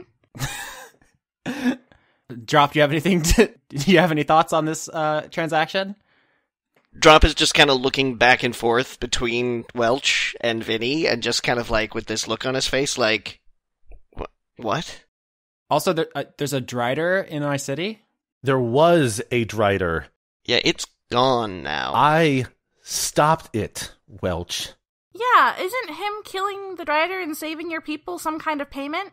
loot? Drop, do you have any thoughts on this transaction? Drop is just kind of looking back and forth between Welch and Vinny, and just kind of like with this look on his face, like, what? Also, there's a Drider in my city? There was a Drider. Yeah, it's gone now. I stopped it, Welch. Yeah, isn't him killing the Drider and saving your people some kind of payment?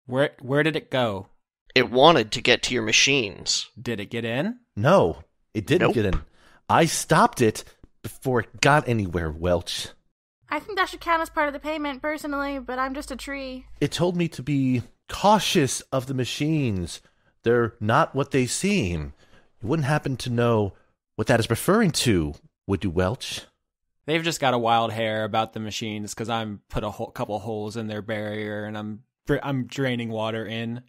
Where did it go? It wanted to get to your machines. Did it get in? No, it didn't Nope. get in. I stopped it before it got anywhere, Welch. I think that should count as part of the payment, personally, but I'm just a tree. It told me to be cautious of the machines. They're not what they seem. You wouldn't happen to know what that is referring to, would you, Welch? They've just got a wild hair about the machines because I'm put a couple holes in their barrier and I'm draining water in,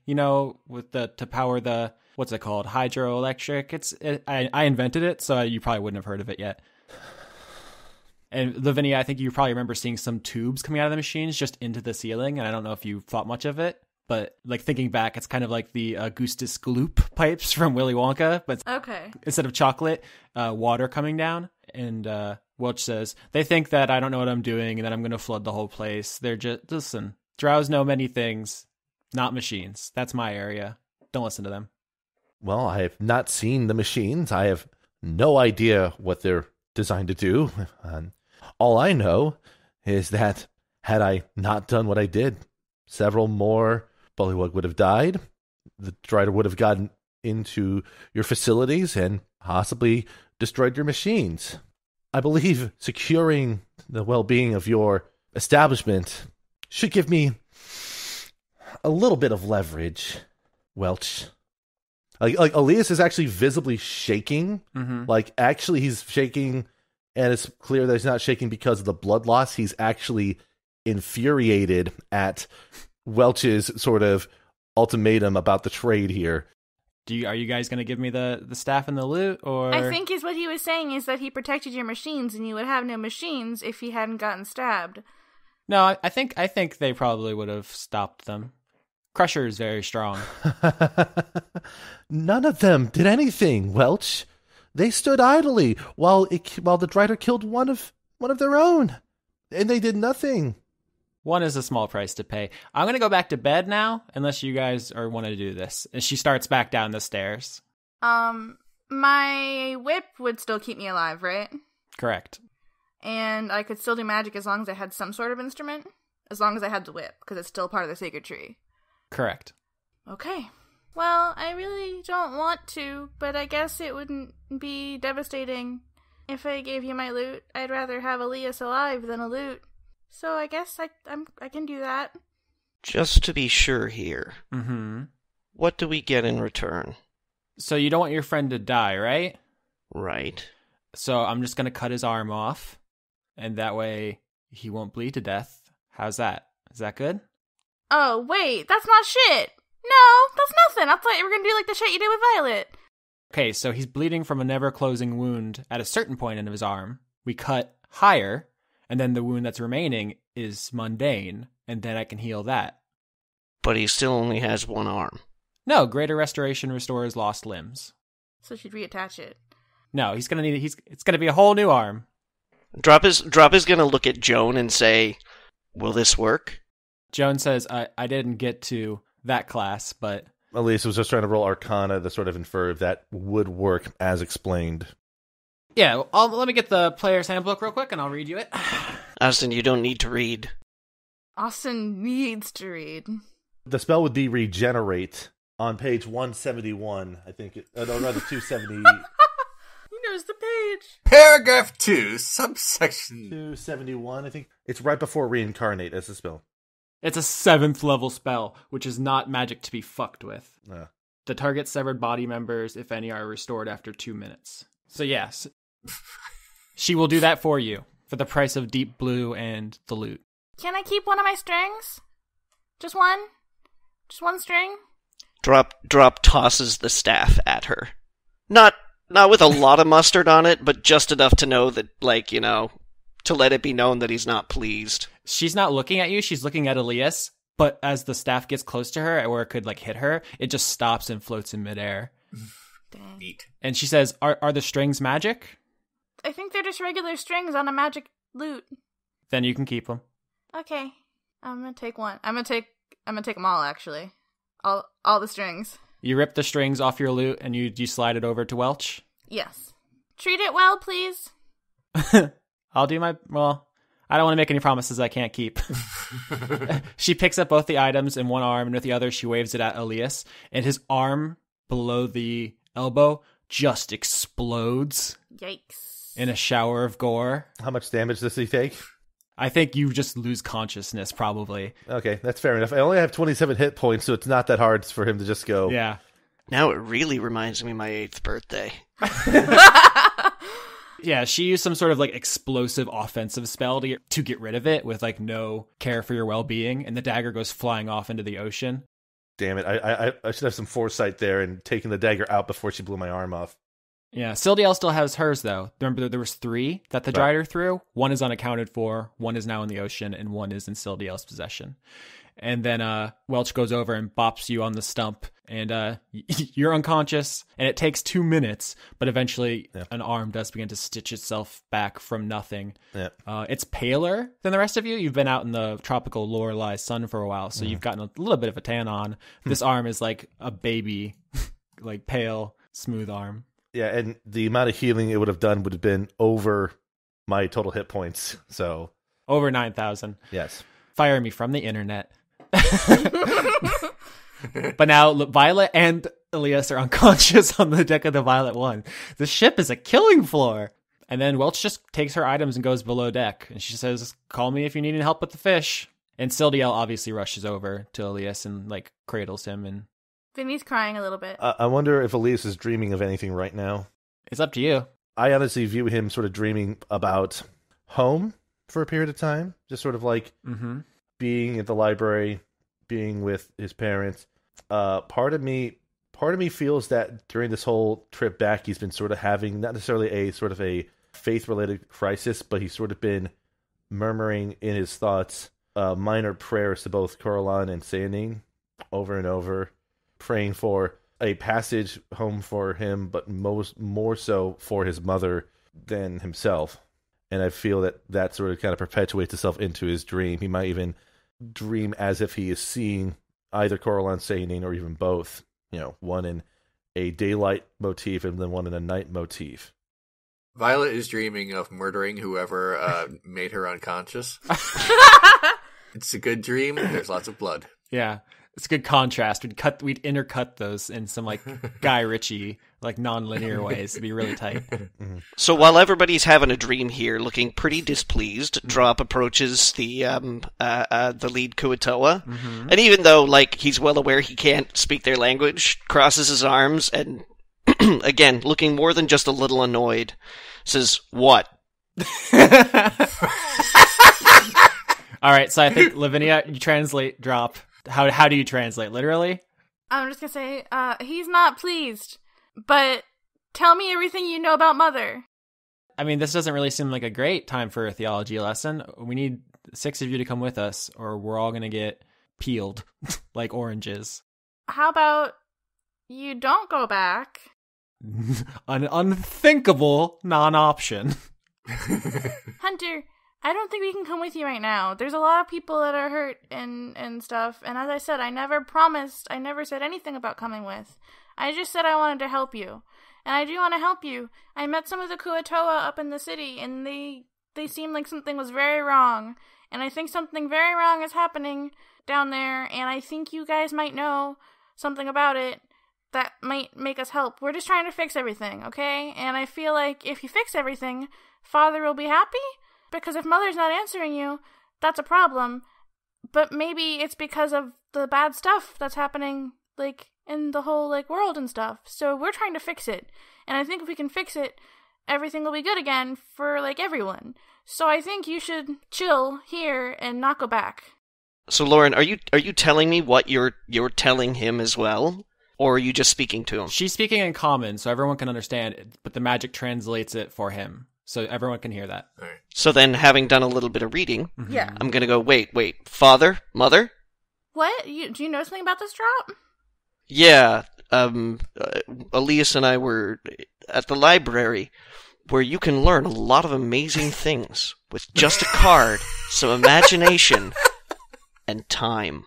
with to power the, what's it called, hydroelectric. I invented it, so you probably wouldn't have heard of it yet. And Lavinia, I think you probably remember seeing some tubes coming out of the machines just into the ceiling, and I don't know if you thought much of it, but like thinking back, it's kind of like the Augustus Gloop pipes from Willy Wonka, but Okay. instead of chocolate, water coming down. And Welch says, they think that I don't know what I'm doing and that I'm going to flood the whole place. They're just, listen, drows know many things, not machines. That's my area. Don't listen to them. Well, I have not seen the machines. I have no idea what they're designed to do. All I know is that had I not done what I did, several more Bullywug would have died. The Drider would have gotten into your facilities and possibly destroyed your machines. I believe securing the well-being of your establishment should give me a little bit of leverage, Welch. Like Alias is actually visibly shaking. Mm-hmm. Like, actually, he's shaking, and it's clear that he's not shaking because of the blood loss. He's actually infuriated at Welch's sort of ultimatum about the trade here. Are you guys going to give me the staff and the loot, or? I think what he was saying is that he protected your machines and you would have no machines if he hadn't gotten stabbed. No, I think they probably would have stopped them. Crusher is very strong. None of them did anything, Welch. They stood idly while the Drider killed one of their own, and they did nothing. One is a small price to pay. I'm going to go back to bed now, unless you guys want to do this. And she starts back down the stairs. My whip would still keep me alive, right? Correct. And I could still do magic as long as I had some sort of instrument? As long as I had the whip, because it's still part of the sacred tree. Correct. Okay. Well, I really don't want to, but I guess it wouldn't be devastating if I gave you my loot. I'd rather have Alias alive than a loot. So I guess I can do that. Just to be sure here. Mm-hmm. What do we get in return? So you don't want your friend to die, right? Right. So I'm just going to cut his arm off, and that way he won't bleed to death. How's that? Is that good? Oh, wait, that's not shit. No, that's nothing. I thought you were going to do like the shit you did with Violet. Okay, so he's bleeding from a never-closing wound at a certain point in his arm. We cut higher, and then the wound that's remaining is mundane, and then I can heal that. But he still only has one arm. No, greater restoration restores lost limbs. So she'd reattach it. No, it's gonna be a whole new arm. Drop is gonna look at Joan and say, "Will this work?" Joan says, I didn't get to that class, but... Alias was just trying to roll Arcana to sort of infer if that would work as explained. Yeah, let me get the player's handbook real quick, and I'll read you it. Austin, you don't need to read. Austin needs to read. The spell would be Regenerate on page 171, I think. No, rather 270. He knows the page. Paragraph 2, subsection 271, I think. It's right before Reincarnate as the spell. It's a 7th level spell, which is not magic to be fucked with. Yeah. The target's severed body members, if any, are restored after 2 minutes. So yes, she will do that for you, for the price of Deep Blue and the loot. Can I keep one of my strings? Just one? Just one string? Drop tosses the staff at her. Not with a lot of mustard on it, but just enough to know that, to let it be known that he's not pleased. She's not looking at you, she's looking at Alias, but as the staff gets close to her, where it could, hit her, it just stops and floats in midair. Dang. neat. And she says, are the strings magic? I think they're just regular strings on a magic lute. Then you can keep them. Okay. I'm gonna take one. I'm gonna take them all, actually. All the strings. You rip the strings off your lute and you slide it over to Welch. Yes. Treat it well, please. I'll do I don't want to make any promises I can't keep. She picks up both the items in one arm, and with the other, she waves it at Alias, and his arm below the elbow just explodes. Yikes. In a shower of gore. How much damage does he take? I think you just lose consciousness, probably. Okay, that's fair enough. I only have 27 hit points, so it's not that hard for him to just go. Yeah. Now it really reminds me of my 8th birthday. Yeah, she used some sort of explosive offensive spell to get rid of it with no care for your well-being, and the dagger goes flying off into the ocean. Damn it, I should have some foresight there and taken the dagger out before she blew my arm off. Yeah, Sildiel still has hers, though. Remember, there was 3 that the Drider threw? One is unaccounted for, one is now in the ocean, and one is in Sildiel's possession. And then Welch goes over and bops you on the stump, and you're unconscious, and it takes 2 minutes, but eventually an arm does begin to stitch itself back from nothing. Yeah. It's paler than the rest of you. You've been out in the tropical Lorelei sun for a while, so you've gotten a little bit of a tan on. This arm is like a baby, pale, smooth arm. Yeah, and the amount of healing it would have done would have been over my total hit points, so... Over 9,000. Yes. Fire me from the internet. But now Violet and Elias are unconscious on the deck of the Violet One. The ship is a killing floor. And then Welch just takes her items and goes below deck. And she says, call me if you need any help with the fish. And Sildiel obviously rushes over to Elias and cradles him. And Vinny's crying a little bit. I wonder if Elias is dreaming of anything right now. It's up to you. I honestly view him sort of dreaming about home for a period of time. Just sort of being at the library, being with his parents. Part of me feels that during this whole trip back, he's been sort of having not necessarily a sort of a faith-related crisis, but he's sort of been murmuring in his thoughts minor prayers to both Coraline and Sandine over and over, praying for a passage home for him, but more so for his mother than himself. And I feel that sort of kind of perpetuates itself into his dream. He might even dream as if he is seeing either Coraline, Sandine, or even both. One in a daylight motif and then one in a night motif. Violet is dreaming of murdering whoever made her unconscious. It's a good dream. There's lots of blood. Yeah. It's a good contrast. We'd intercut those in some Guy Ritchie non-linear ways to be really tight. So while everybody's having a dream here, looking pretty displeased, Drop approaches the lead Kuatoa, and even though he's well aware he can't speak their language, crosses his arms and again looking more than just a little annoyed, says, "What?" All right, so I think Lavinia, you translate Drop. How do you translate? Literally? I'm just gonna say, he's not pleased, but tell me everything you know about Mother. I mean, this doesn't really seem like a great time for a theology lesson. We need 6 of you to come with us, or we're all gonna get peeled like oranges. How about you don't go back? an unthinkable non-option. Hunter, I don't think we can come with you right now. There's a lot of people that are hurt and stuff. And as I said, I never said anything about coming with. I just said I wanted to help you. And I do want to help you. I met some of the Kuatoa up in the city, and they seemed like something was very wrong. And I think something very wrong is happening down there, and I think you guys might know something about it that might make us help. We're just trying to fix everything, okay? And I feel like if you fix everything, Father will be happy, because if Mother's not answering you, that's a problem. But maybe it's because of the bad stuff that's happening, like, in the whole, like, world and stuff. So we're trying to fix it. And I think if we can fix it, everything will be good again for, like, everyone. So I think you should chill here and not go back. So, Lauren, are you telling me what you're telling him as well? Or are you just speaking to him? She's speaking in common, so everyone can understand it, but the magic translates it for him. So everyone can hear that. All right. So then, having done a little bit of reading, Yeah. I'm gonna go, wait, Father? Mother? What? Do you know something about this drop? Yeah, Alias and I were at the library, where you can learn a lot of amazing things with just a card, some imagination, and time.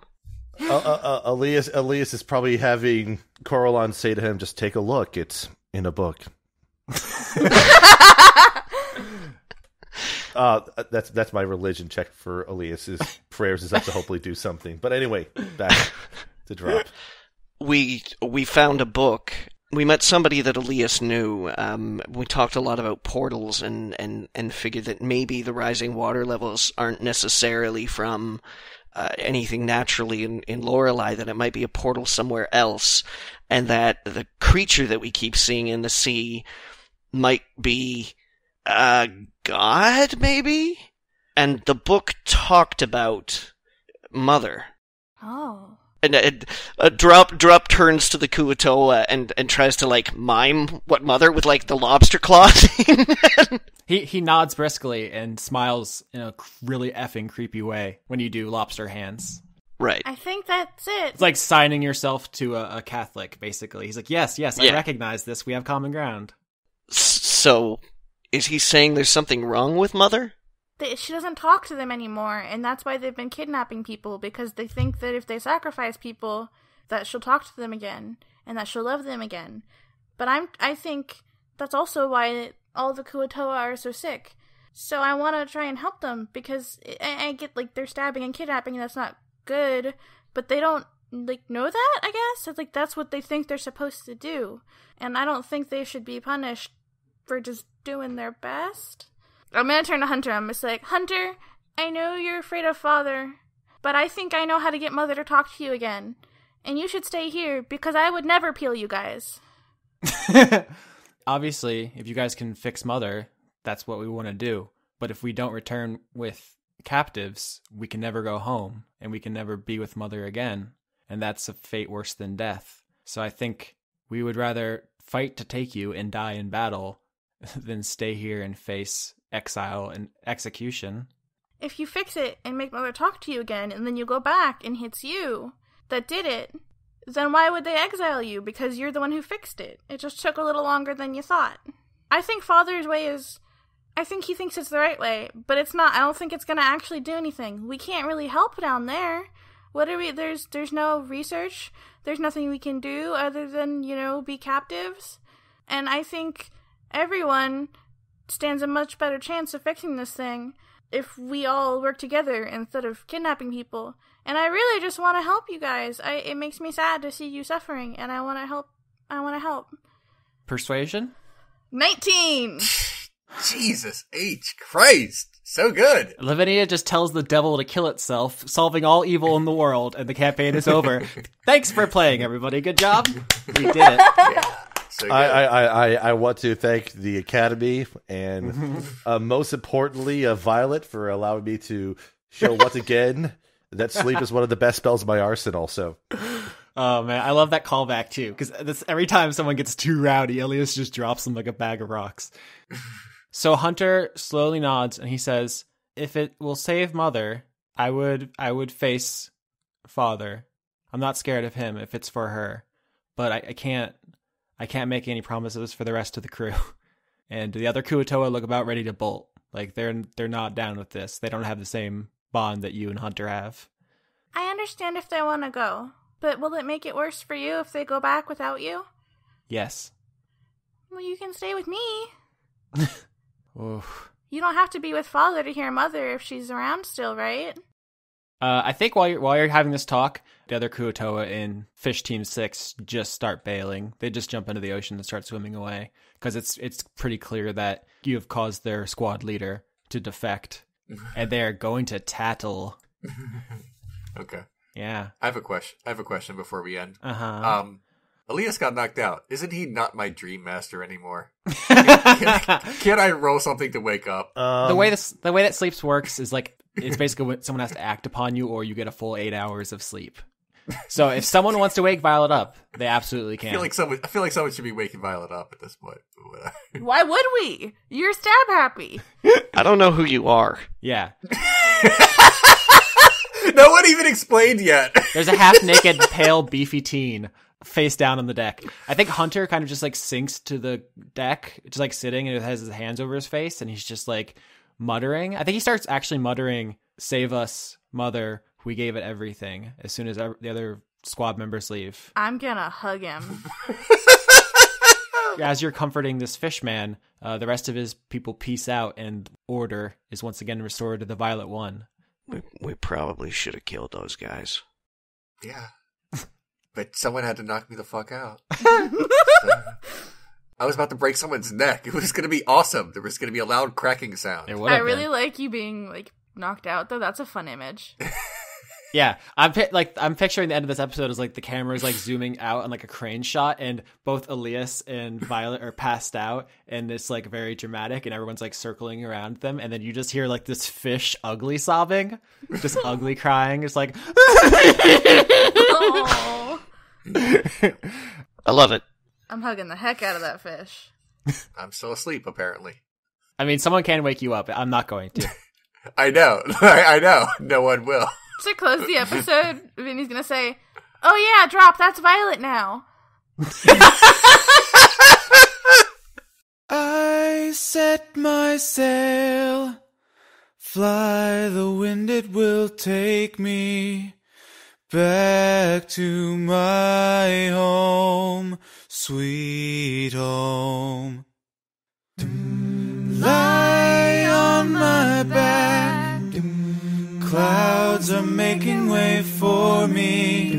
Alias is probably having Coralon say to him, just take a look, it's in a book. That's my religion check for Elias's prayers is up to hopefully do something. But anyway, back to drop. We found a book. We met somebody that Alias knew. We talked a lot about portals and figured that maybe the rising water levels aren't necessarily from anything naturally in Lorelei, that it might be a portal somewhere else, and that the creature that we keep seeing in the sea might be God, maybe? And the book talked about Mother. Oh. And Drop turns to the Kuatoa and tries to, like, mime what Mother with, like, the lobster claw thing. He nods briskly and smiles in a really effing creepy way when you do lobster hands. Right. I think that's it. It's like signing yourself to a Catholic, basically. He's like, yes, Yeah. I recognize this. We have common ground. So, is he saying there's something wrong with Mother? She doesn't talk to them anymore, and that's why they've been kidnapping people, because they think that if they sacrifice people, that she'll talk to them again, and that she'll love them again. But I think that's also why all the Kuatoa are so sick. So I want to try and help them, because I get, like, they're stabbing and kidnapping, and that's not good, but they don't, like, know that, I guess? It's like, that's what they think they're supposed to do. And I don't think they should be punished for just doing their best. I'm gonna turn to Hunter. I'm just like, Hunter, I know you're afraid of Father, but I think I know how to get Mother to talk to you again. And you should stay here, because I would never peel you guys. Obviously, if you guys can fix Mother, that's what we want to do. But if we don't return with captives, we can never go home, and we can never be with Mother again. And that's a fate worse than death. So I think we would rather fight to take you and die in battle than stay here and face exile and execution. If you fix it and make Mother talk to you again, and then you go back and it's you that did it, then why would they exile you? Because you're the one who fixed it. It just took a little longer than you thought. I think Father's way is... I think he thinks it's the right way, but it's not. I don't think it's going to actually do anything. We can't really help down there. What are we... There's no research. There's nothing we can do other than, be captives. And I think everyone stands a much better chance of fixing this thing if we all work together instead of kidnapping people. And I really just want to help you guys. It makes me sad to see you suffering, and I want to help. Persuasion? 19! Jesus H. Christ. So good. Lavinia just tells the devil to kill itself, solving all evil in the world, and the campaign is over. Thanks for playing, everybody. Good job. We did it. Yeah. So good. I want to thank the Academy and most importantly Violet for allowing me to show once again that sleep is one of the best spells in my arsenal. So, oh man, I love that callback too, because every time someone gets too rowdy, Alias just drops them like a bag of rocks. So Hunter slowly nods and he says, "If it will save Mother, I would face Father. I'm not scared of him if it's for her, but I can't I can't make any promises for the rest of the crew. And the other Kuatoa look about ready to bolt. Like, they're not down with this. They don't have the same bond that you and Hunter have. I understand if they want to go, but will it make it worse for you if they go back without you? Yes. Well, you can stay with me. Oof. You don't have to be with Father to hear Mother if she's around still, right? I think while you're having this talk, the other Kuatoa in Fish Team 6 just start bailing. They just jump into the ocean and start swimming away because it's pretty clear that you have caused their squad leader to defect, and they are going to tattle. Okay. Yeah. I have a question before we end. Uh-huh. Alias got knocked out. Isn't he not my dream master anymore? Can't I roll something to wake up? The way that sleeps works is like, it's basically when someone has to act upon you, or you get a full 8 hours of sleep. So if someone wants to wake Violet up, they absolutely can. I feel like someone should be waking Violet up at this point. Why would we? You're stab happy. I don't know who you are. Yeah. No one even explained yet. There's a half-naked, pale, beefy teen face down on the deck. I think Hunter kind of just like sinks to the deck, just like sitting and has his hands over his face, and he's just like muttering. I think he starts actually muttering, "Save us, Mother. We gave it everything," as soon as the other squad members leave. I'm gonna hug him. As you're comforting this fish man, the rest of his people peace out, and order is once again restored to the Violet One. We probably should have killed those guys. Yeah. But someone had to knock me the fuck out. I was about to break someone's neck. It was going to be awesome. There was going to be a loud cracking sound. I really like you being like knocked out, though. That's a fun image. Yeah, I'm picturing the end of this episode as like the camera is like zooming out on like a crane shot, and both Alias and Violet are passed out, and it's like very dramatic, and everyone's like circling around them, and then you just hear like this fish ugly sobbing, just ugly crying. It's like, Oh. I love it. I'm hugging the heck out of that fish. I'm still asleep, apparently. I mean, someone can wake you up. I'm not going to. I know. I know. No one will. To close the episode, Vinny's gonna say, "Oh yeah, drop. That's Violet now." I set my sail, fly the wind, it will take me back to my home, sweet home. Lie on my back, clouds are making way for me.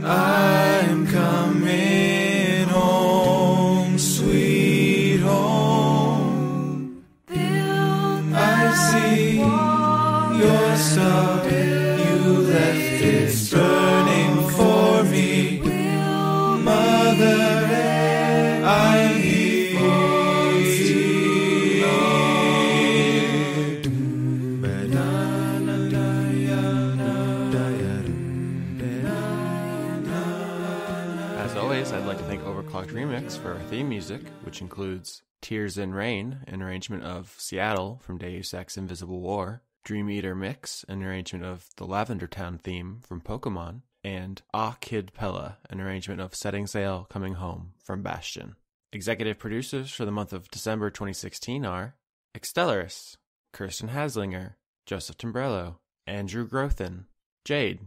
I'm coming home, sweet home. I see your star, you left it burning for me. Mother, I'm here. As always, I'd like to thank Overclocked Remix for our theme music, which includes Tears in Rain, an arrangement of Seattle from Deus Ex Invisible War, Dream Eater Mix, an arrangement of the Lavender Town theme from Pokemon, and Ah Kid Pella, an arrangement of Setting Sail Coming Home from Bastion. Executive producers for the month of December 2016 are Extellaris, Kirsten Haslinger, Joseph Timbrello, Andrew Grothin, Jade,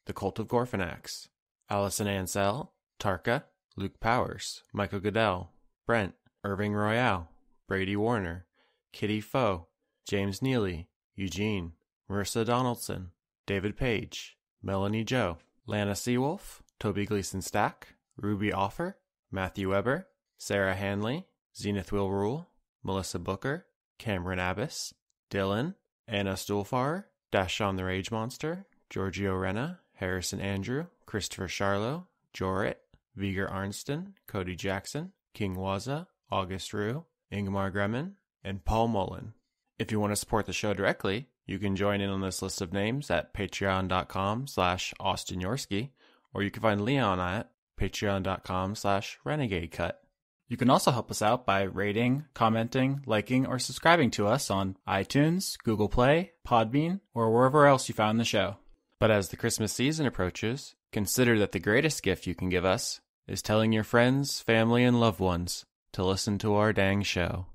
The Cult of Gorfanax, Allison Ansell, Tarka, Luke Powers, Michael Goodell, Brent, Irving Royale, Brady Warner, Kitty Foe, James Neely, Eugene, Marissa Donaldson, David Page, Melanie Joe, Lana Seawolf, Toby Gleason Stack, Ruby Offer, Matthew Weber, Sarah Hanley, Zenith Will Rule, Melissa Booker, Cameron Abbas, Dylan, Anna Stuhlfarer, Dashon the Rage Monster, Giorgio Renna, Harrison Andrew, Christopher Charlo, Jorit, Viger Arnston, Cody Jackson, King Waza, August Rue, Ingmar Gremmen, and Paul Mullen. If you want to support the show directly, you can join in on this list of names at patreon.com/Austin Yorsky, or you can find Leon at patreon.com/RenegadeCut. You can also help us out by rating, commenting, liking, or subscribing to us on iTunes, Google Play, Podbean, or wherever else you found the show. But as the Christmas season approaches, consider that the greatest gift you can give us is telling your friends, family, and loved ones to listen to our dang show.